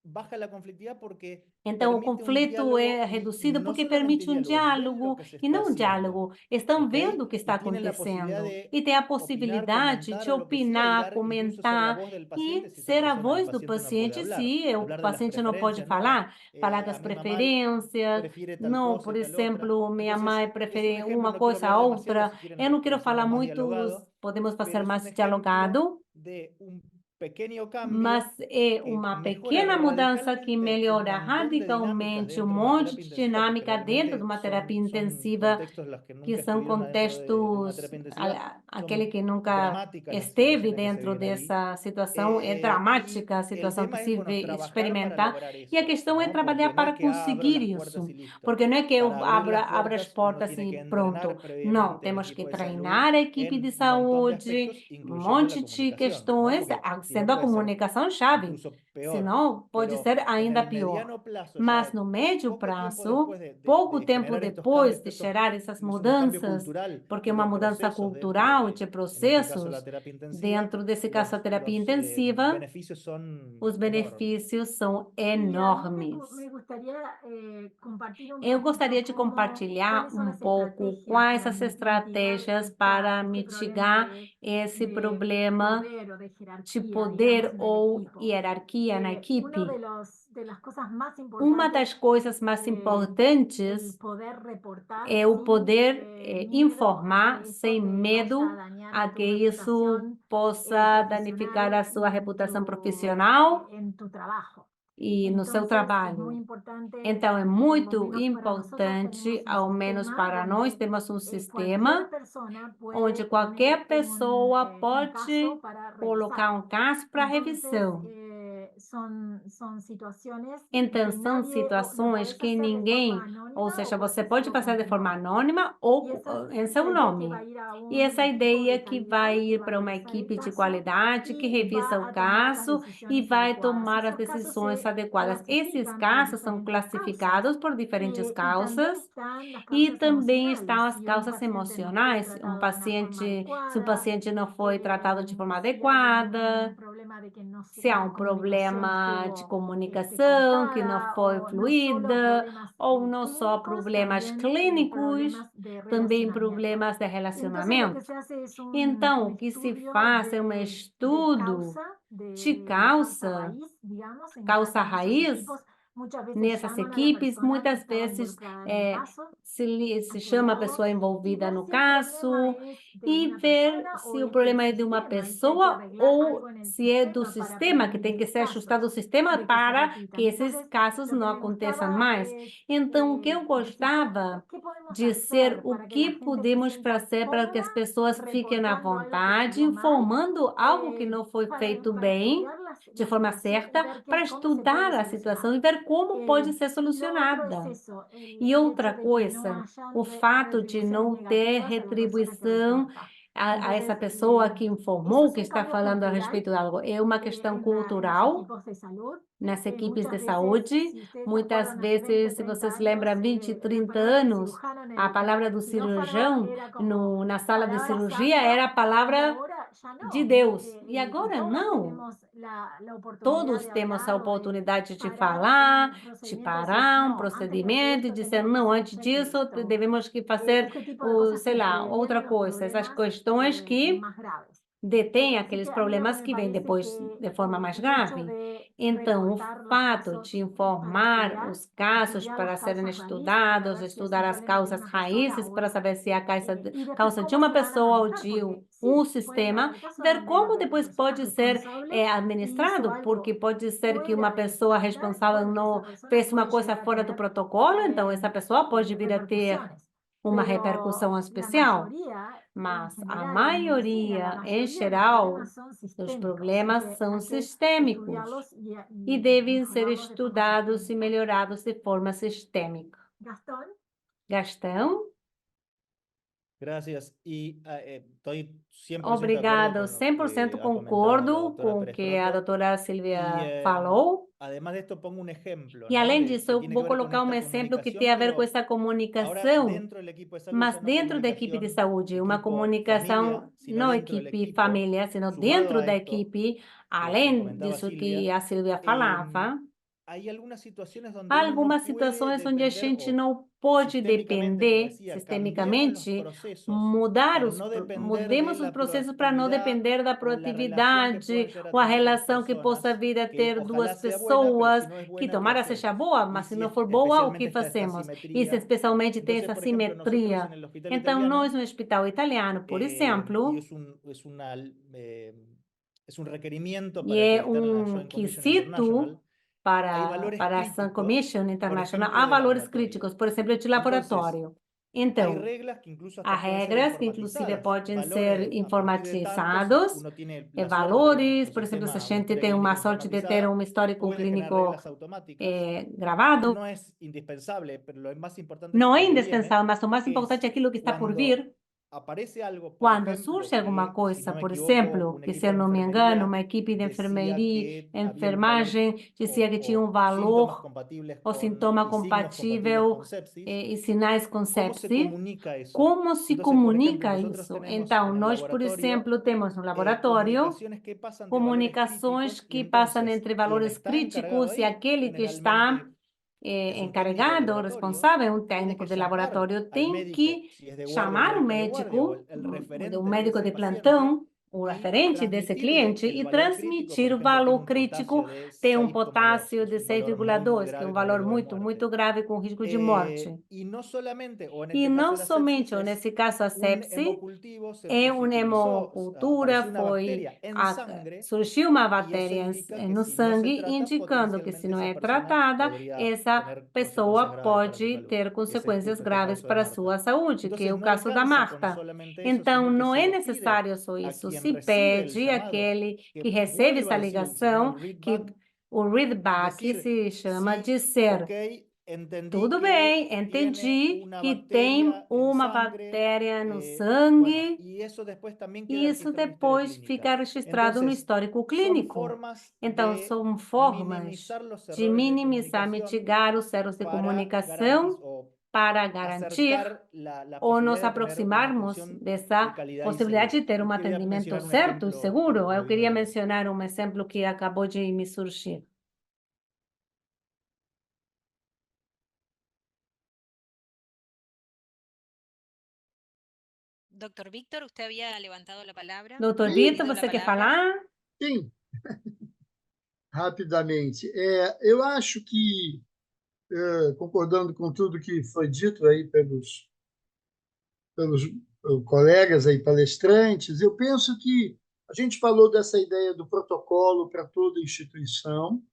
baja la conflictividad porque Então, o permite un conflito é diálogo y reduzido no porque solamente permite um diálogo, ven lo diálogo, que se e está não um haciendo, diálogo. Estão ¿ok? vendo o que está Y tienen la posibilidad acontecendo. de E tem a opinar, possibilidade comentar de o lo que sea y opinar, dar, incluso ser la comentar voz del e paciente si esa ser a persona, el voz do paciente no puede paciente hablar. se o Hablar de las paciente não pode preferencias, falar, falar a das mi mamá preferências. prefiere tal Não, cosa por y tal otra. exemplo, minha Entonces, mãe es un prefere ejemplo, uma no quiero coisa a hablar demasiado, outra. si quieren Eu não lo quero falar hacemos más muito, dialogado, podemos fazer pero es un mais ejemplo dialogado. de un pequeño Mas cambio é que uma mejora pequena mudança que radicalmente un melhora montón de dinámicas radicalmente um dentro de una monte terapia de intensiva, que dinâmica dentro de generalmente uma terapia son intensiva, contextos los que que nunca são estuvieron adentro de una contextos, terapia intensiva, aquele son que nunca dramáticas las esteve situaciones que se dentro viven ahí. dessa situação, é dramática Y a el situação que tema es, se bueno, trabajar para experimenta, lograr e a eso, questão é ¿no? trabalhar Porque no es para que abro conseguir las puertas isso, y listo. porque não é que eu Para abrir las abra as puertas uno portas tiene e que pronto, entrenar não, previamente al temos que equipo de salud treinar a equipe de en un montón de saúde, aspectos, um incluyendo la monte de comunicación, ¿no? questões, Porque si no sendo a puede ser comunicação chave. incluso peor. Senão, pode Pero ser en ainda el pior. mediano plazo, Mas ya no médio poco tiempo prazo, después pouco de tempo generar depois de estos, gerar essas es un cambio mudanças, cultural porque y uma de mudança procesos dentro cultural de en este caso, la processos, terapia intensiva, dentro desse caso a terapia intensiva, beneficios son os enormes. benefícios são Y a mí enormes. me gustaría compartir un Eu poquito gostaria de compartilhar cuáles son las pouco estrategias quais para as estratégias para mitigar esse problema de poder ou hierarquia na equipe. Uma das coisas mais importantes é o poder informar sem medo a que isso possa danificar a sua reputação profissional e no seu trabalho. Então, é muito importante, ao menos para nós, temos um sistema onde qualquer pessoa pode colocar um caso para revisão. Então, são situações que ninguém, ou seja, você pode passar de forma anônima ou em seu nome. E essa ideia que vai ir para uma equipe de qualidade que revisa o caso e vai tomar as decisões adequadas. Esses casos são classificados por diferentes causas e também estão as causas emocionais. Se um paciente não foi tratado de forma adequada, se há um problema de comunicação que não foi fluida, ou não só problemas clínicos, também problemas de relacionamento. Então, o que se faz é um estudo de causa raiz, nessas equipes, muitas vezes se chama a pessoa envolvida no caso e ver se o problema é de uma pessoa ou se é do sistema, que tem que ser ajustado o sistema para que esses casos não aconteçam mais. Então, o que eu gostava de ser o que podemos fazer para que as pessoas fiquem à vontade, informando algo que não foi feito bem, de forma certa, para estudar a situação e ver como pode ser solucionada. E outra coisa, o fato de não ter retribuição a essa pessoa que informou, que está falando a respeito de algo, é uma questão cultural nas equipes de saúde. Muitas vezes, se vocês lembram, 20, 30 anos, a palavra do cirurgião na sala de cirurgia era a palavra de Deus. E agora não. Todos temos a oportunidade de falar, de parar um procedimento e dizer, não, antes disso devemos que fazer, sei lá, outra coisa. Essas questões que detém aqueles problemas que vêm depois de forma mais grave. Então, o fato de informar os casos para serem estudados, estudar as causas raízes para saber se é a causa de uma pessoa ou de um sistema, ver como depois pode ser administrado, porque pode ser que uma pessoa responsável não fez uma coisa fora do protocolo, então essa pessoa pode vir a ter uma repercussão especial. mas a general, maioria, em geral, dos problemas são sistêmicos e devem ser estudados e melhorados de forma sistêmica. Gastão? Gracias. Y estoy 100% de Obrigado, acuerdo con lo 100% que ha concordo comentado la doctora com o Pérez que a Proto. doutora Silvia Y falou. además de esto pongo un ejemplo, E ¿no? além Que disso, eu tiene que vou ver con colocar esta exemplo que comunicación, tem a ver com pero essa ahora comunicação, dentro del equipo de salud, mas ya no dentro da equipe de comunicación saúde, uma equipo comunicação familia, sino não dentro del equipe equipo, família, sino sumado dentro a da esto equipe, que além comentaba disso que Silvia, a Silvia falava. hay algunas situaciones donde Há uno no algumas puede situações onde a depender, gente o não pode sistémicamente, como depender, decía, cambiemos los sistemicamente, procesos mudar para os, no depender de mudemos os la processos para não proactividad depender da o la relación que puedan proatividade llegar a ou a tener dos relação que possa personas, vir a que ter ojalá duas sea buena, pero pessoas, si no es que buena, ¿qué tomara seja hacemos? boa, Y mas se si não for boa, o que especialmente está esta fazemos? Isso asimetría, especialmente tem entonces, essa por ejemplo, nosotros en simetria. el hospital Então, nós italiano, no hospital italiano, por y exemplo, es un requerimiento e para é acreditar en la Joint Commission quesito International, hay para, valores para a Sun críticos, Commission por International, ejemplo, há de valores laboratorio. críticos, por exemplo, de Entonces, laboratório. hay Então, reglas que incluso há hasta pueden ser regras que inclusive informatizadas, podem valores ser a partir de tanto, si informatizados, uno tiene la suerte de tener valores, un por exemplo, se a sistema, una gente historia tem uma clínica sorte de ter informatizada, histórico puede generar clínico reglas automáticas. gravado, No es indispensable, pero lo más importante es não é lo que viene, indispensável, mas o mais que importante é es aquilo que está por cuando vir. aparece algo, por Quando ejemplo, surge alguma que, si coisa, no me por equivoco, exemplo, un que se equipo eu de não me engano, enfermería uma equipe de decía enfermeria, que había un valor enfermagem, dizia que tinha um síntomas valor compatibles ou sintoma y signos compatibles compatível con sepsis. e sinais com ¿Cómo se sepse. comunica eso? Como se Entonces, por ejemplo, comunica nosotros isso? tenemos Então, en el nós, por laboratorio exemplo, temos no laboratório comunicaciones que pasan de valores comunicações críticos y que passam entonces entre quien valores está encargado críticos e ahí aquele que está generalmente es un técnico de encarregado, laboratorio, responsável, um tiene técnico que de llamar laboratório, al tem médico, que si es de guardia, el chamar o médico de guardia o médico, el um referente médico de de ese plantão, paciente o y referente desse transmitirle cliente que el e valor crítico, por transmitir o ejemplo, tiene valor un crítico, potasio de tem um 6,2, que potássio es de un valor muy, muy 6,2, que é grave um con valor riesgo de muito, muerte. muito grave com risco de morte. Y no solamente, o en E este caso não de la sepsis, somente, ou es nesse caso a un sepse, hemocultivo, se é uma utilizó, hemocultura, apareció una bacteria en sangre surgiu uma y eso bactéria indica que no si no se sangue, trata, indicando que se potencialmente não esa é persona tratada, podría essa tener consecuencias pessoa graves para su pode salud. ter Ese consequências justo este graves caso de para a Marta. sua saúde, que é Entonces o no caso da alcanza con Marta. solamente eso, Então, sino que não se é le pide necessário só a isso, quien se recibe el pede llamado àquele que que recebe vuelva essa a decir, se llama ligação, que readback, o readback decir, se chama de sí, ser. ok, entendí Tudo que bem, tiene entendi una que tem bacteria en uma sangre, bactéria no bueno, sangue, y eso después también queda e isso registrado en la historia depois clínica. fica registrado no Entonces, histórico son clínico. formas Então, de são formas minimizar los de errores de minimizar, comunicación mitigar os erros de para comunicação para garantir acercar la ou nos posibilidad de tener una aproximarmos atención de dessa calidad y possibilidade segura. de ter um Quería atendimento mencionar un certo e ejemplo seguro. que Eu me vino queria a la mente. mencionar um exemplo que acabou de me surgir. Doctor Víctor, usted había levantado la palabra. Doutor Sim, Vitor, Pedido la você quer palabra. falar? sim, rapidamente. Eu acho que, concordando com tudo que foi dito aí pelos colegas aí palestrantes, eu penso que a gente falou dessa ideia do protocolo para toda instituição,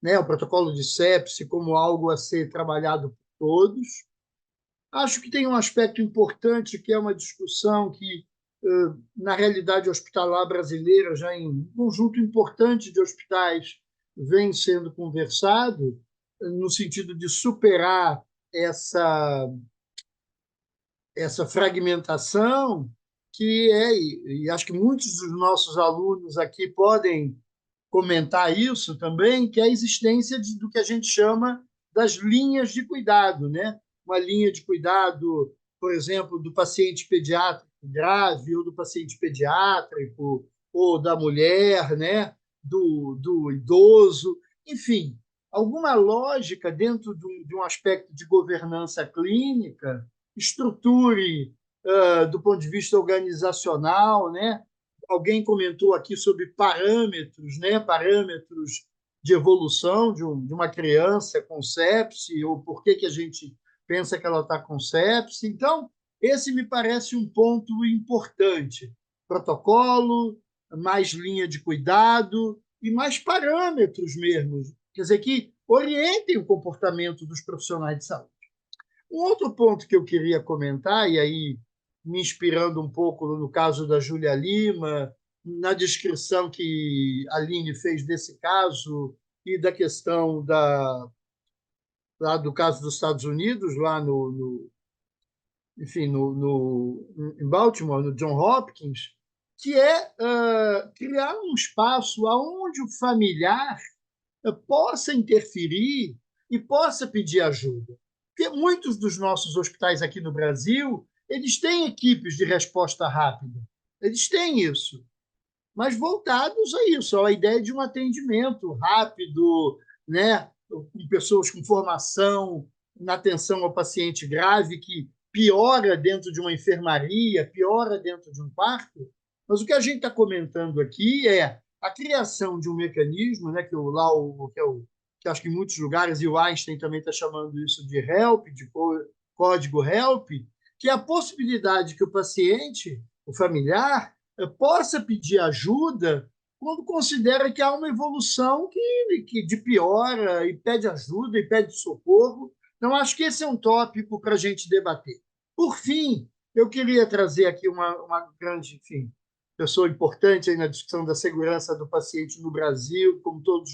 né? O protocolo de sepse como algo a ser trabalhado por todos. Acho que tem um aspecto importante que é uma discussão que, na realidade hospitalar brasileira, já em um conjunto importante de hospitais, vem sendo conversado, no sentido de superar essa fragmentação, que e acho que muitos dos nossos alunos aqui podem comentar isso também, que é a existência do que a gente chama das linhas de cuidado, né? Uma linha de cuidado, por exemplo, do paciente pediátrico grave, ou do paciente pediátrico, ou da mulher, né? do idoso, enfim, alguma lógica dentro de um aspecto de governança clínica, estruture do ponto de vista organizacional, né? Alguém comentou aqui sobre parâmetros, né? Parâmetros de evolução de uma criança com sepse, ou por que a gente pensa que ela está com sepse. Então, esse me parece um ponto importante. Protocolo, mais linha de cuidado e mais parâmetros mesmo, quer dizer, que orientem o comportamento dos profissionais de saúde. Um outro ponto que eu queria comentar, e aí me inspirando um pouco no caso da Júlia Lima, na descrição que a Aline fez desse caso e da questão lá do caso dos Estados Unidos, lá enfim, em Baltimore, no John Hopkins, que é criar um espaço onde o familiar possa interferir e possa pedir ajuda. Porque muitos dos nossos hospitais aqui no Brasil, eles têm equipes de resposta rápida. Eles têm isso, mas voltados a isso, a ideia de um atendimento rápido, né, com pessoas com formação na atenção ao paciente grave, que piora dentro de uma enfermaria, piora dentro de um quarto. Mas o que a gente está comentando aqui é a criação de um mecanismo, né, que acho que em muitos lugares, e o Einstein também está chamando isso de HELP, de código HELP, que é a possibilidade que o paciente, o familiar, possa pedir ajuda quando considera que há uma evolução que de piora e pede ajuda e pede socorro. Então, acho que esse é um tópico para a gente debater. Por fim, eu queria trazer aqui uma grande, enfim, pessoa importante aí na discussão da segurança do paciente no Brasil, como todos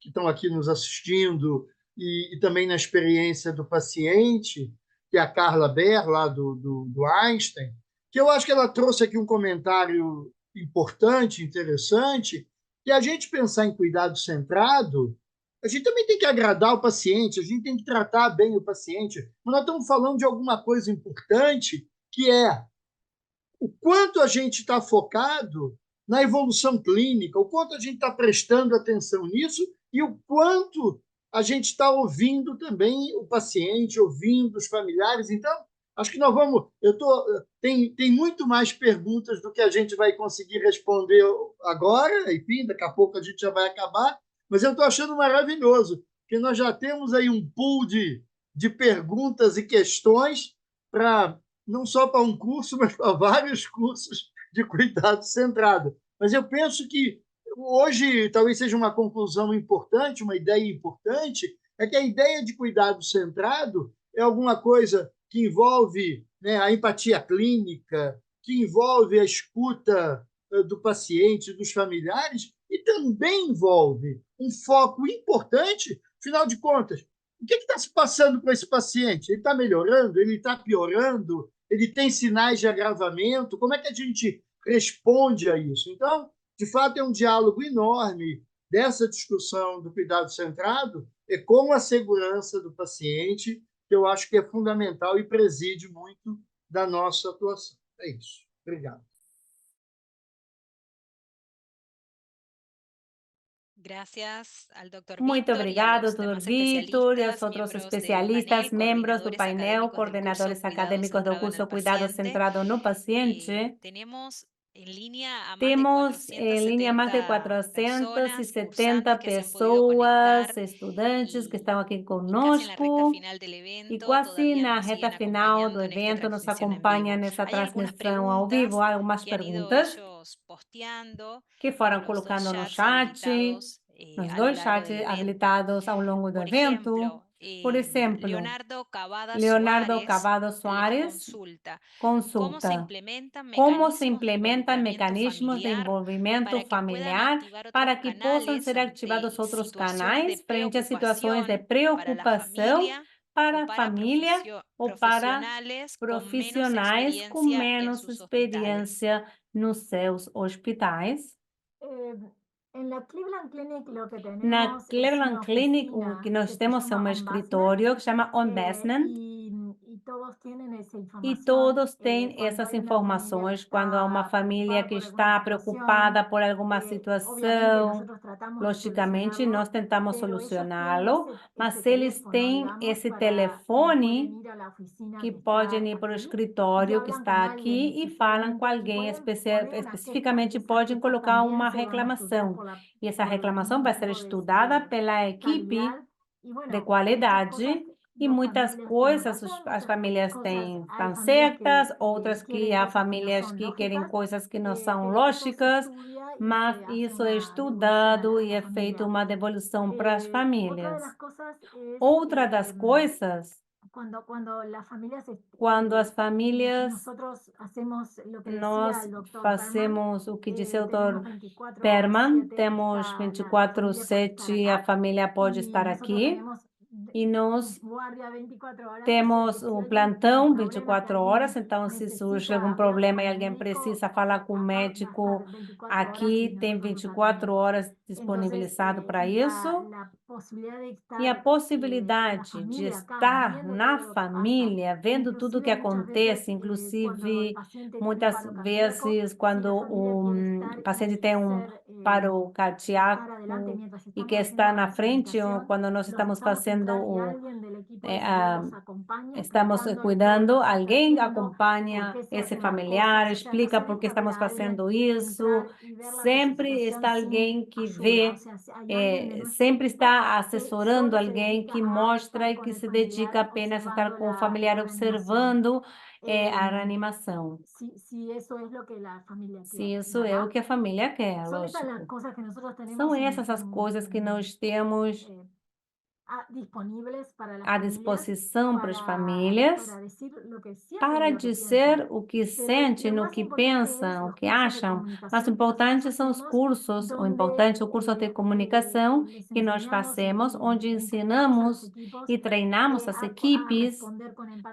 que estão aqui nos assistindo, e também na experiência do paciente, que é a Carla Baer, lá do Einstein, que eu acho que ela trouxe aqui um comentário importante, interessante, que a gente pensar em cuidado centrado, a gente também tem que agradar o paciente, a gente tem que tratar bem o paciente. Mas nós estamos falando de alguma coisa importante, que é o quanto a gente está focado na evolução clínica, o quanto a gente está prestando atenção nisso e o quanto a gente está ouvindo também o paciente, ouvindo os familiares. Então, acho que nós vamos... Tem muito mais perguntas do que a gente vai conseguir responder agora, enfim, daqui a pouco a gente já vai acabar, mas eu estou achando maravilhoso, porque nós já temos aí um pool de perguntas e questões para não só para um curso, mas para vários cursos de cuidado centrado. Mas eu penso que hoje talvez seja uma conclusão importante, uma ideia importante, é que a ideia de cuidado centrado é alguma coisa que envolve, né, a empatia clínica, que envolve a escuta do paciente, dos familiares, e também envolve um foco importante, afinal de contas, o que está se passando com esse paciente? Ele está melhorando? Ele está piorando? Ele tem sinais de agravamento? Como é que a gente responde a isso? Então, de fato, é um diálogo enorme dessa discussão do cuidado centrado com a segurança do paciente, que eu acho que é fundamental e preside muito da nossa atuação. É isso. Obrigado. Muito obrigado, Dr. Vítor, e aos outros especialistas, membros do painel, coordenadores acadêmicos do curso Cuidado Centrado no Paciente. Temos em linha mais de 470 pessoas, estudantes que estão aqui conosco, e quase na reta final do evento nos acompanha nessa transmissão ao vivo. Há algumas perguntas que foram colocando no chat, nos dois chats habilitados ao longo do evento. Por exemplo, Leonardo Cavado Soares consulta: como se implementam mecanismos de envolvimento familiar para que possam ser ativados outros canais frente a situações de preocupação para a família ou para profissionais com menos experiência nos seus hospitais? Na Cleveland Clinic, o que nós temos é um escritório que chama On-Basement, e todos têm essas informações quando há uma família que está preocupada por alguma situação. Logicamente, nós tentamos solucioná-lo, mas eles têm esse telefone que podem ir para o escritório que está aqui e falam com alguém especificamente, podem colocar uma reclamação. E essa reclamação vai ser estudada pela equipe de qualidade, e muitas coisas as famílias estão certas, outras que há famílias que querem coisas que não são lógicas, mas isso é estudado e é feito uma devolução para as famílias. Outra das coisas Quando as famílias, nós nós fazemos o que disse o Dr. Perman, temos 24/7, a família pode estar aqui, e nós temos o plantão 24 horas, então se surge algum problema e alguém precisa falar com o médico, aqui tem 24 horas disponibilizado para isso. E a possibilidade de estar na família, vendo tudo o que acontece, inclusive muitas vezes quando o paciente tem um paro cardíaco e que está na frente, ou quando nós estamos fazendo estamos cuidando, alguém acompanha esse familiar, explica por que estamos fazendo isso, sempre está alguém que vê, sempre está assessorando alguém que mostra e que se dedica apenas a estar com o familiar observando a reanimação. Se isso é o que a família quer, lógico. São essas as coisas que nós temos à disposição para as famílias para dizer o que sentem, o que pensam, o que acham. Mas o importante são os cursos, o importante é o curso de comunicação que nós fazemos, onde ensinamos e treinamos as equipes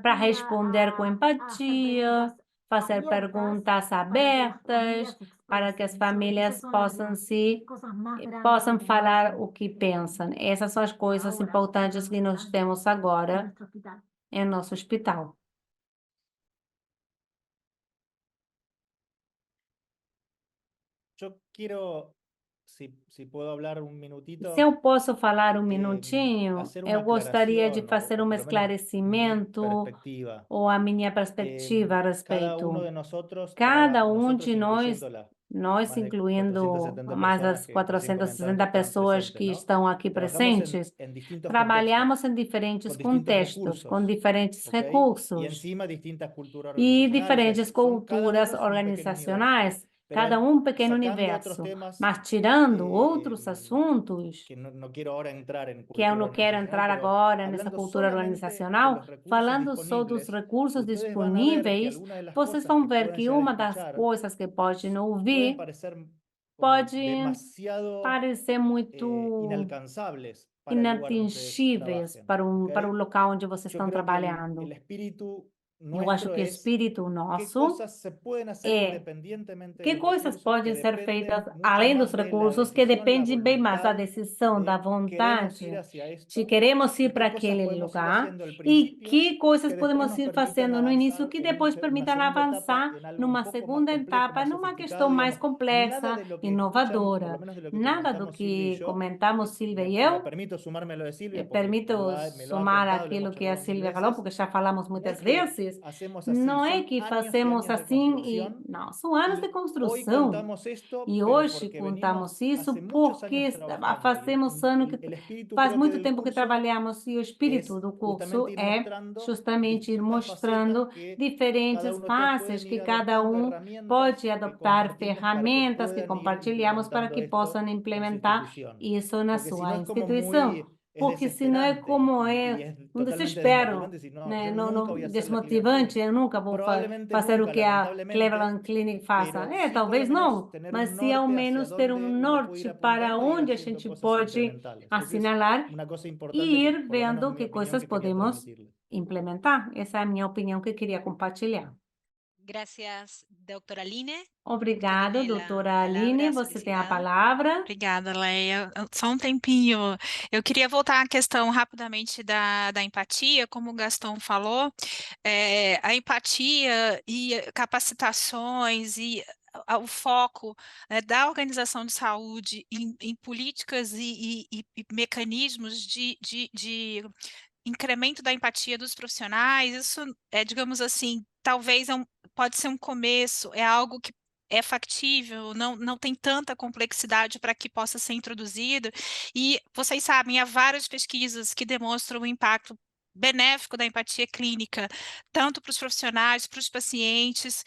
para responder com empatia, fazer perguntas abertas, para que as famílias possam falar o que pensam. Essas são as coisas importantes que nós temos agora em nosso hospital. Yo quiero, si puedo hablar un minutito, Se eu posso falar um minutinho, hacer uma eu gostaria de aclaración, fazer o um pelo menos mi esclarecimento perspectiva. ou a minha perspectiva a Cada respeito. uno de nosotros, Cada de nosotros nós, incluyendo las nós más de incluindo 470 mais personas das que recién 460 comentaron que estaban pessoas que presentes, ¿no? estão aqui Trabajamos presentes, en distintos trabalhamos contextos, em diferentes con distintos contextos, com recursos, diferentes ¿ok? Y recursos encima distintas culturas e organizacionales. diferentes Son cada uno culturas es un pequeño universo. organizacionais, Pero cada pequeno sacando otros universo. temas Mas tirando outros assuntos, que no quiero ahora entrar en que eu cultura não quero organizacional, entrar pero agora nessa hablando cultura solamente de organizacional, los recursos falando só dos disponibles, recursos ustedes van a ver que disponíveis, algunas de las vocês cosas vão que ver pueden que llegar a uma das escuchar coisas que podem pueden ouvir parecer como pode demasiado parecer muito inalcanzables para el lugar donde ustedes inatingíveis trabajen, ¿ok? para o local onde vocês Yo estão creo que trabalhando. el espíritu Eu acho nuestro que o es espírito qué nosso cosas se pueden hacer é independientemente que del coisas recurso, podem que ser feitas dependen mucho além dos más de la recursos, que decisión, la depende bem mais da voluntad decisão, da de queremos ir vontade, hacia de esto queremos y ir para qué cosas aquele podemos ir lugar haciendo al e principio que coisas que después podemos nos ir permitan fazendo no início avanzar que en depois una permitam segunda etapa, avançar en algo numa un poco más segunda complejo, etapa, más numa sofisticado, questão mais digamos. Nada complexa, de lo que escuchan, por lo inovadora. menos de lo que Nada do comentamos Silvia y que yo, comentamos Silvia e me eu. permito sumarme a lo de Silvia porque Permito me lo ha somar contado, lo hemos aquilo que a charlado mil Silvia falou, veces. porque já falamos No es muitas que vezes. hacemos así, Não é son que años y fazemos años de assim e construcción. não, são anos de Hoy construção. contamos esto, E pero hoje porque contamos venimos isso hace muchos porque años trabajando. fazemos ano que El espíritu faz creo que muito del tempo que curso trabalhamos e o espírito es do curso justamente ir é mostrando justamente ir distintas mostrando facetas que cada diferentes uno de ustedes faces pueden que ir cada adoptando, pode herramientas que adoptar, compartimos para que ferramentas que puedan ir compartilhamos para implementando que possam esto en su implementar institución. isso na Porque si sua no es como instituição. muy, es Porque senão é desesperante como y é es um totalmente desespero, desmotivante si no, né? yo Não, nunca voy a hacer la Cleveland desmotivante, Clinic. eu nunca vou Probablemente fazer o nunca, que a lamentablemente, Cleveland Clinic faça. pero sí por lo Talvez menos não, tener mas un se ao norte hacia menos ter dónde uno puede ir norte para apuntando y ir onde a haciendo gente cosas pode incrementales. Porque es assinalar una cosa e importante que, ir por lo menos vendo mi que opinión, coisas que quería podemos transmitirles. implementar. Essa é a minha opinião que eu queria compartilhar. Gracias, doctora Aline. Obrigado, Usted tiene la doutora Aline. palabra Você tem a solicitada. palavra. Obrigada, Leia. Só um tempinho. Eu queria voltar à questão rapidamente da empatia, como o Gastão falou. A empatia e capacitações e o foco, né, da organização de saúde em políticas e mecanismos de incremento da empatia dos profissionais, isso é, digamos assim, talvez pode ser um começo, é algo que é factível, não tem tanta complexidade para que possa ser introduzido, e vocês sabem, há várias pesquisas que demonstram o impacto benéfico da empatia clínica, tanto para os profissionais, para os pacientes,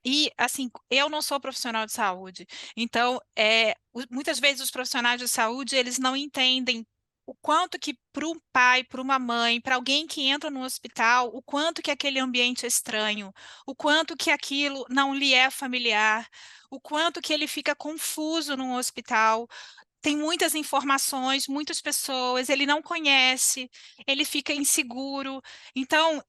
e assim, eu não sou profissional de saúde, então, muitas vezes os profissionais de saúde, eles não entendem o quanto que para um pai, para uma mãe, para alguém que entra no hospital, o quanto que aquele ambiente é estranho, o quanto que aquilo não lhe é familiar, o quanto que ele fica confuso no hospital. Tem muitas informações, muitas pessoas, ele não conhece, ele fica inseguro. Então,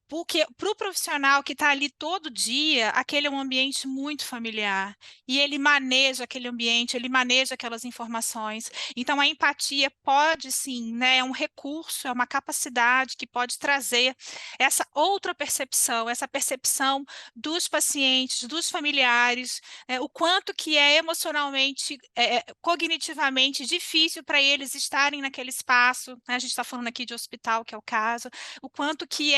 porque para o profissional que está ali todo dia, aquele é um ambiente muito familiar. E ele maneja aquele ambiente, ele maneja aquelas informações. Então, a empatia pode sim, né? É um recurso, é uma capacidade que pode trazer essa outra percepção, essa percepção dos pacientes, dos familiares, o quanto que é emocionalmente, cognitivamente difícil para eles estarem naquele espaço, né? A gente está falando aqui de hospital, que é o caso, o quanto que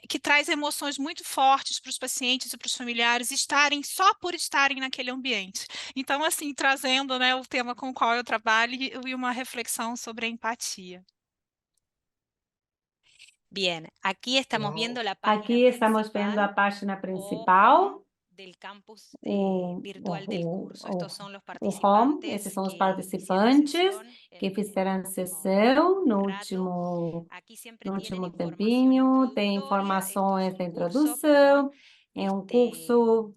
que traz emoções muito fortes para os pacientes e para os familiares estarem só por estarem naquele ambiente. Então, assim, trazendo, né, o tema com o qual eu trabalho e uma reflexão sobre a empatia. Bien, aquí estamos Wow. viendo la página Aqui estamos vendo a principal página o principal, home del campus virtual del curso. Estos son los o home, participantes esses são os que hicieron participantes sesión que en fizeram el último sessão no rato. Aquí siempre no tienen último información tempinho, tem introductoria. Esto es informações un da curso, introdução, é um curso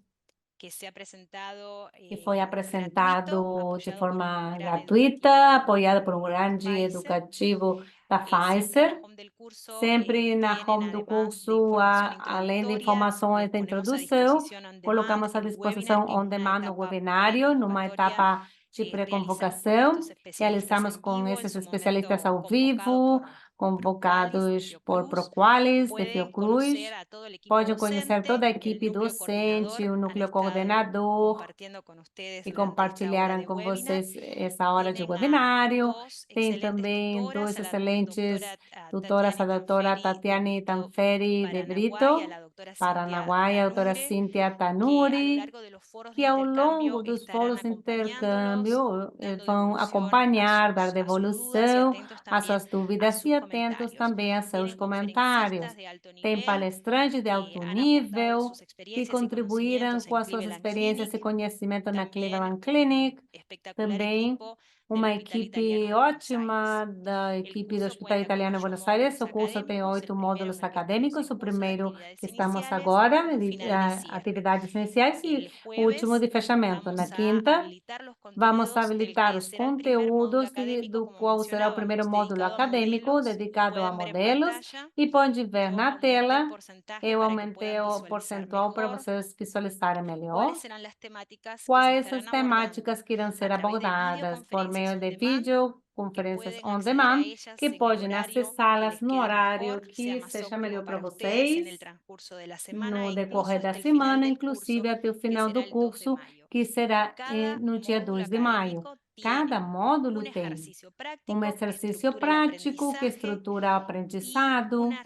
que se ha apresentado que foi gratuito, apresentado de apoyado por un forma grant gratuita, educativo apoiado por um de grande Pfizer. educativo da Siempre en la Pfizer. home del curso Sempre na tienen, home do además de curso, información além de introductoria, informações les da ponemos a introdução, disposición on demand colocamos à el disposição webinar en on una demand no etapa webinário, numa preconvocatoria. etapa de Realizamos con pré-convocação. estos especialistas Realizamos en com vivo, en esses su especialistas momento ao convocado vivo, por Proqualis de convocados por Fiocruz. Proqualis, de Pueden Fiocruz. conocer a todo el equipo Pode conhecer toda a docente, el equipe núcleo docente, coordinador. o Han núcleo estado coordenador, compartiendo con ustedes que durante esta hora compartilharam de com webinar. vocês essa hora de Tienen a webinário. dos Tem excelentes também tutoras, dois a la excelentes doctora tutoras, a doutora Tatiane Tanferi de Paraguay, a Brito, la doctora Cintia Paraguai, a doutora Tanure, Cíntia que a lo Tanuri, largo de los foros de que ao intercambio longo dos estarán foros de acompañándolos, intercâmbio dando vão devolución acompanhar, dar a sus dudas y devolução atentos às también suas a dúvidas sus e atentos comentarios. também a seus Tienen conferencistas comentários. de alto Tem nivel palestrantes de que alto han aportado nível sus que experiencias y contribuíram conocimientos com en as suas Cleveland experiências e Clinic. conhecimento na También Cleveland Clinic. espectacular Também equipo del uma Hospital Italiano equipe de Buenos ótima Aires. da El equipe do curso Hospital cuenta con Italiano de 8 Buenos Aires. módulos O curso tem académicos, 8 el primero módulos en el que estamos acadêmicos. en O curso de primeiro actividades que estamos iniciales agora, y un final de cierre. atividades iniciais, e El o último jueves de fechamento. vamos Na a quinta, habilitar los vamos contenidos del habilitar que os será el primer módulo conteúdos académico, do como qual será o primeiro mencionábamos, módulo dedicado a acadêmico modelos. Lo dedicado a pueden ver en modelos. pantalla. E pode ver Yo na aumenté el tela. porcentaje Eu para que aumentei puedan o visualizar percentual para mejor vocês visualizarem melhor. cuáles serán las temáticas que se Quais estarán as abordando temáticas que irão ser a través de abordadas por meio videoconferencias on de demand, que videoconferências pueden on acceder a demand, ellas que en el podem horario que acessá-las les no quede horário mejor, sea que más seja óptimo melhor para para ustedes en el vocês, transcurso de la semana no e incluso decorrer da hasta el final semana, del inclusive curso, até o que final será do el 2 de curso, mayo. que será Cada no dia módulo 2 de maio. académico Cada tiene módulo un tem ejercicio práctico que exercício estructura el prático que aprendizaje estrutura o y aprendizado una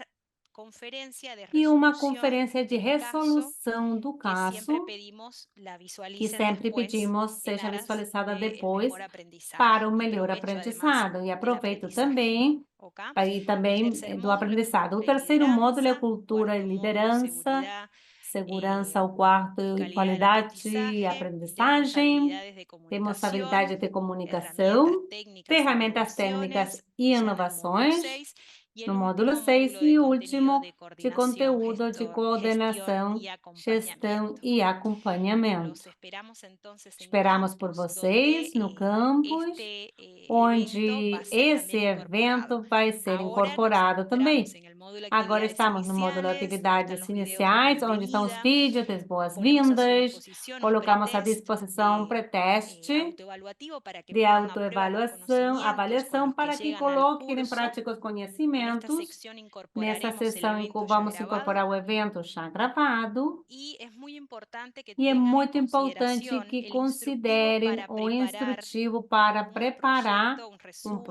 conferencia de e uma resolución conferência de del caso resolução do que siempre caso, pedimos la que visualicen sempre después pedimos en seja aras visualizada del depois mejor aprendizaje. para o Y melhor provecho además aprendizado. E del aproveito aprendizaje. também ¿Ok? aí El também tercer do módulo es aprendizado. O cultura y terceiro módulo é lideranza, cultura e cuarto módulo liderança, segurança, o quarto e calidad del qualidade e aprendizaje, tenemos aprendizagem, habilidades de temos comunicación, habilidade de herramientas comunicação, técnicas e ferramentas inovaciones, técnicas e ya en el módulo inovações 6, y el no módulo último 6 módulo de e o contenido último de de coordinación, conteúdo de gestión coordenação, y gestão acompañamiento. e acompanhamento. Los esperamos entonces en Esperamos por campus, vocês no donde campus, este evento va onde a ser esse también incorporado. evento vai ser Ahora nos incorporado encontramos também. en el módulo Agora actividades estamos no módulo iniciales, donde están atividades los videos de iniciais, onde estão os bienvenida. vídeos das Ponemos a su boas-vindas, disposición un colocamos à pretest disposição um de pré-teste autoevaluativo para que de pongan a prueba los autoavaliação, conocimientos con avaliação los que para que llegan al coloquem em curso. prática os En esta conhecimentos. sección Nessa incorporaremos el sessão em que evento ya vamos grabado. incorporar o evento já gravado. Y es muy importante que E é tengan en muito importante consideración que el instructivo considerem para o preparar instrutivo para un preparar resumen,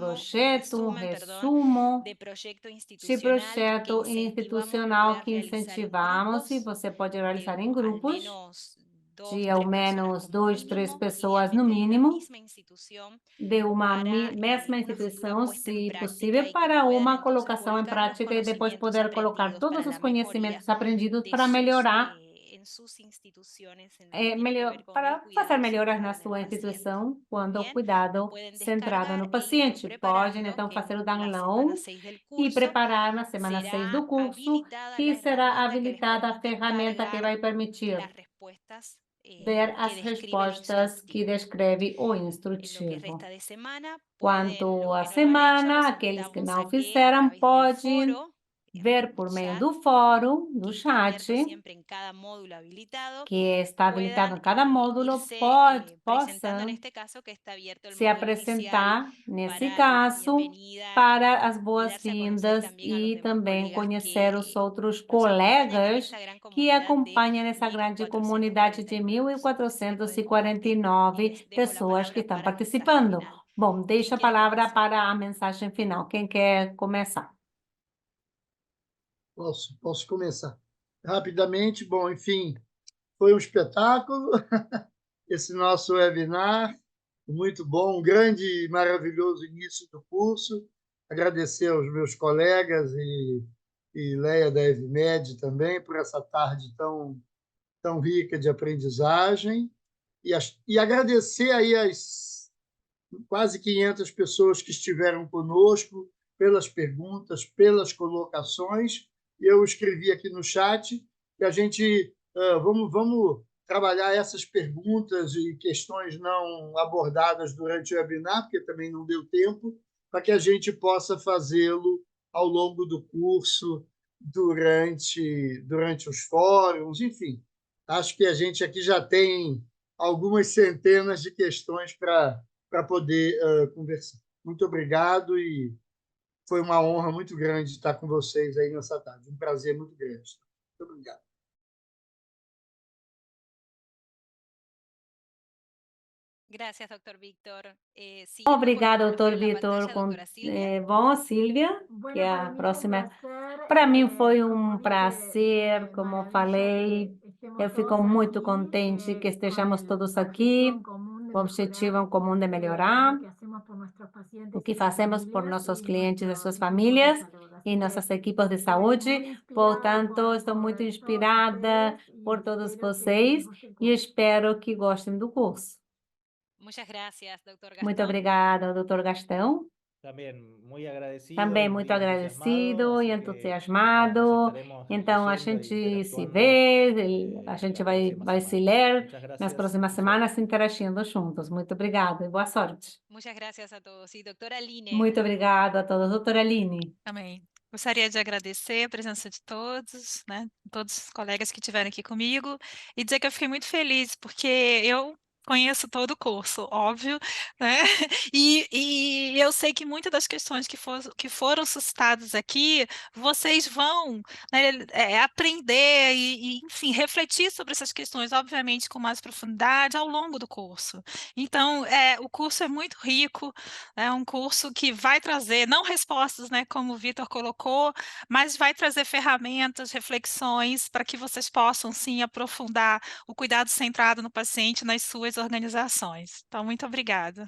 resumo de proyecto de institucional que projeto incentivamos institucional poder que realizar en incentivamos e grupos você pode realizar de em al grupos menos de 2, ao 3 personas menos como 2, 3 mínimo, pessoas no idealmente de una mínimo, misma institución, de uma para mesma una futura instituição, puesta en se práctica possível, y que para puedan uma entonces colocação em volcar los prática e depois conocimientos poder colocar aprendidos todos para os la mejoría conhecimentos aprendidos de para sus melhorar en para fazer melhoras na sua instituição quando o cuidado centrado no paciente. Podem, então, fazer o download e preparar na semana 6 do curso, que será habilitada a ferramenta que vai permitir ver as respostas que descreve o instrutivo. Quanto à semana, aqueles que não fizeram podem ver por meio do fórum, do chat, que está habilitado em cada módulo, possam se apresentar, nesse caso, para as boas-vindas e também conhecer os outros colegas que acompanham essa grande comunidade de 1.449 pessoas que estão participando. Bom, deixo a palavra para a mensagem final. Quem quer começar? Posso começar rapidamente. Bom, enfim, foi um espetáculo esse nosso webinar, muito bom, um grande e maravilhoso início do curso. Agradecer aos meus colegas e Leia da EVMed também por essa tarde tão rica de aprendizagem e agradecer aí as quase 500 pessoas que estiveram conosco pelas perguntas, pelas colocações. Eu escrevi aqui no chat que a gente vamos trabalhar essas perguntas e questões não abordadas durante o webinar, porque também não deu tempo, para que a gente possa fazê-lo ao longo do curso, durante os fóruns, enfim. Acho que a gente aqui já tem algumas centenas de questões para poder conversar. Muito obrigado e foi uma honra muito grande estar com vocês aí nessa tarde. Um prazer muito grande. Muito obrigado. Obrigada, doutor Vitor. Bom, Silvia, que é a próxima. Para mim foi um prazer, como eu falei. Eu fico muito contente que estejamos todos aqui. O objetivo em comum de melhorar o que fazemos por nossos clientes e suas famílias e nossas equipes de saúde. Portanto, estou muito inspirada por todos vocês e espero que gostem do curso. Muito obrigada, doutor Gastão. Também muito agradecido e entusiasmado. Então, a gente se vê, a gente vai se ler nas próximas semanas interagindo juntos. Muito obrigada e boa sorte. Muito obrigada a todos. Doutora Aline. Também. Gostaria de agradecer a presença de todos, né? Todos os colegas que estiveram aqui comigo e dizer que eu fiquei muito feliz, porque eu conheço todo o curso, óbvio, né? E eu sei que muitas das questões que foram suscitadas aqui, vocês vão, né, aprender enfim, refletir sobre essas questões, obviamente, com mais profundidade ao longo do curso. Então, o curso é muito rico, é um curso que vai trazer, não respostas, né, como o Vitor colocou, mas vai trazer ferramentas, reflexões, para que vocês possam, sim, aprofundar o cuidado centrado no paciente nas suas organizações. Então, muito obrigada.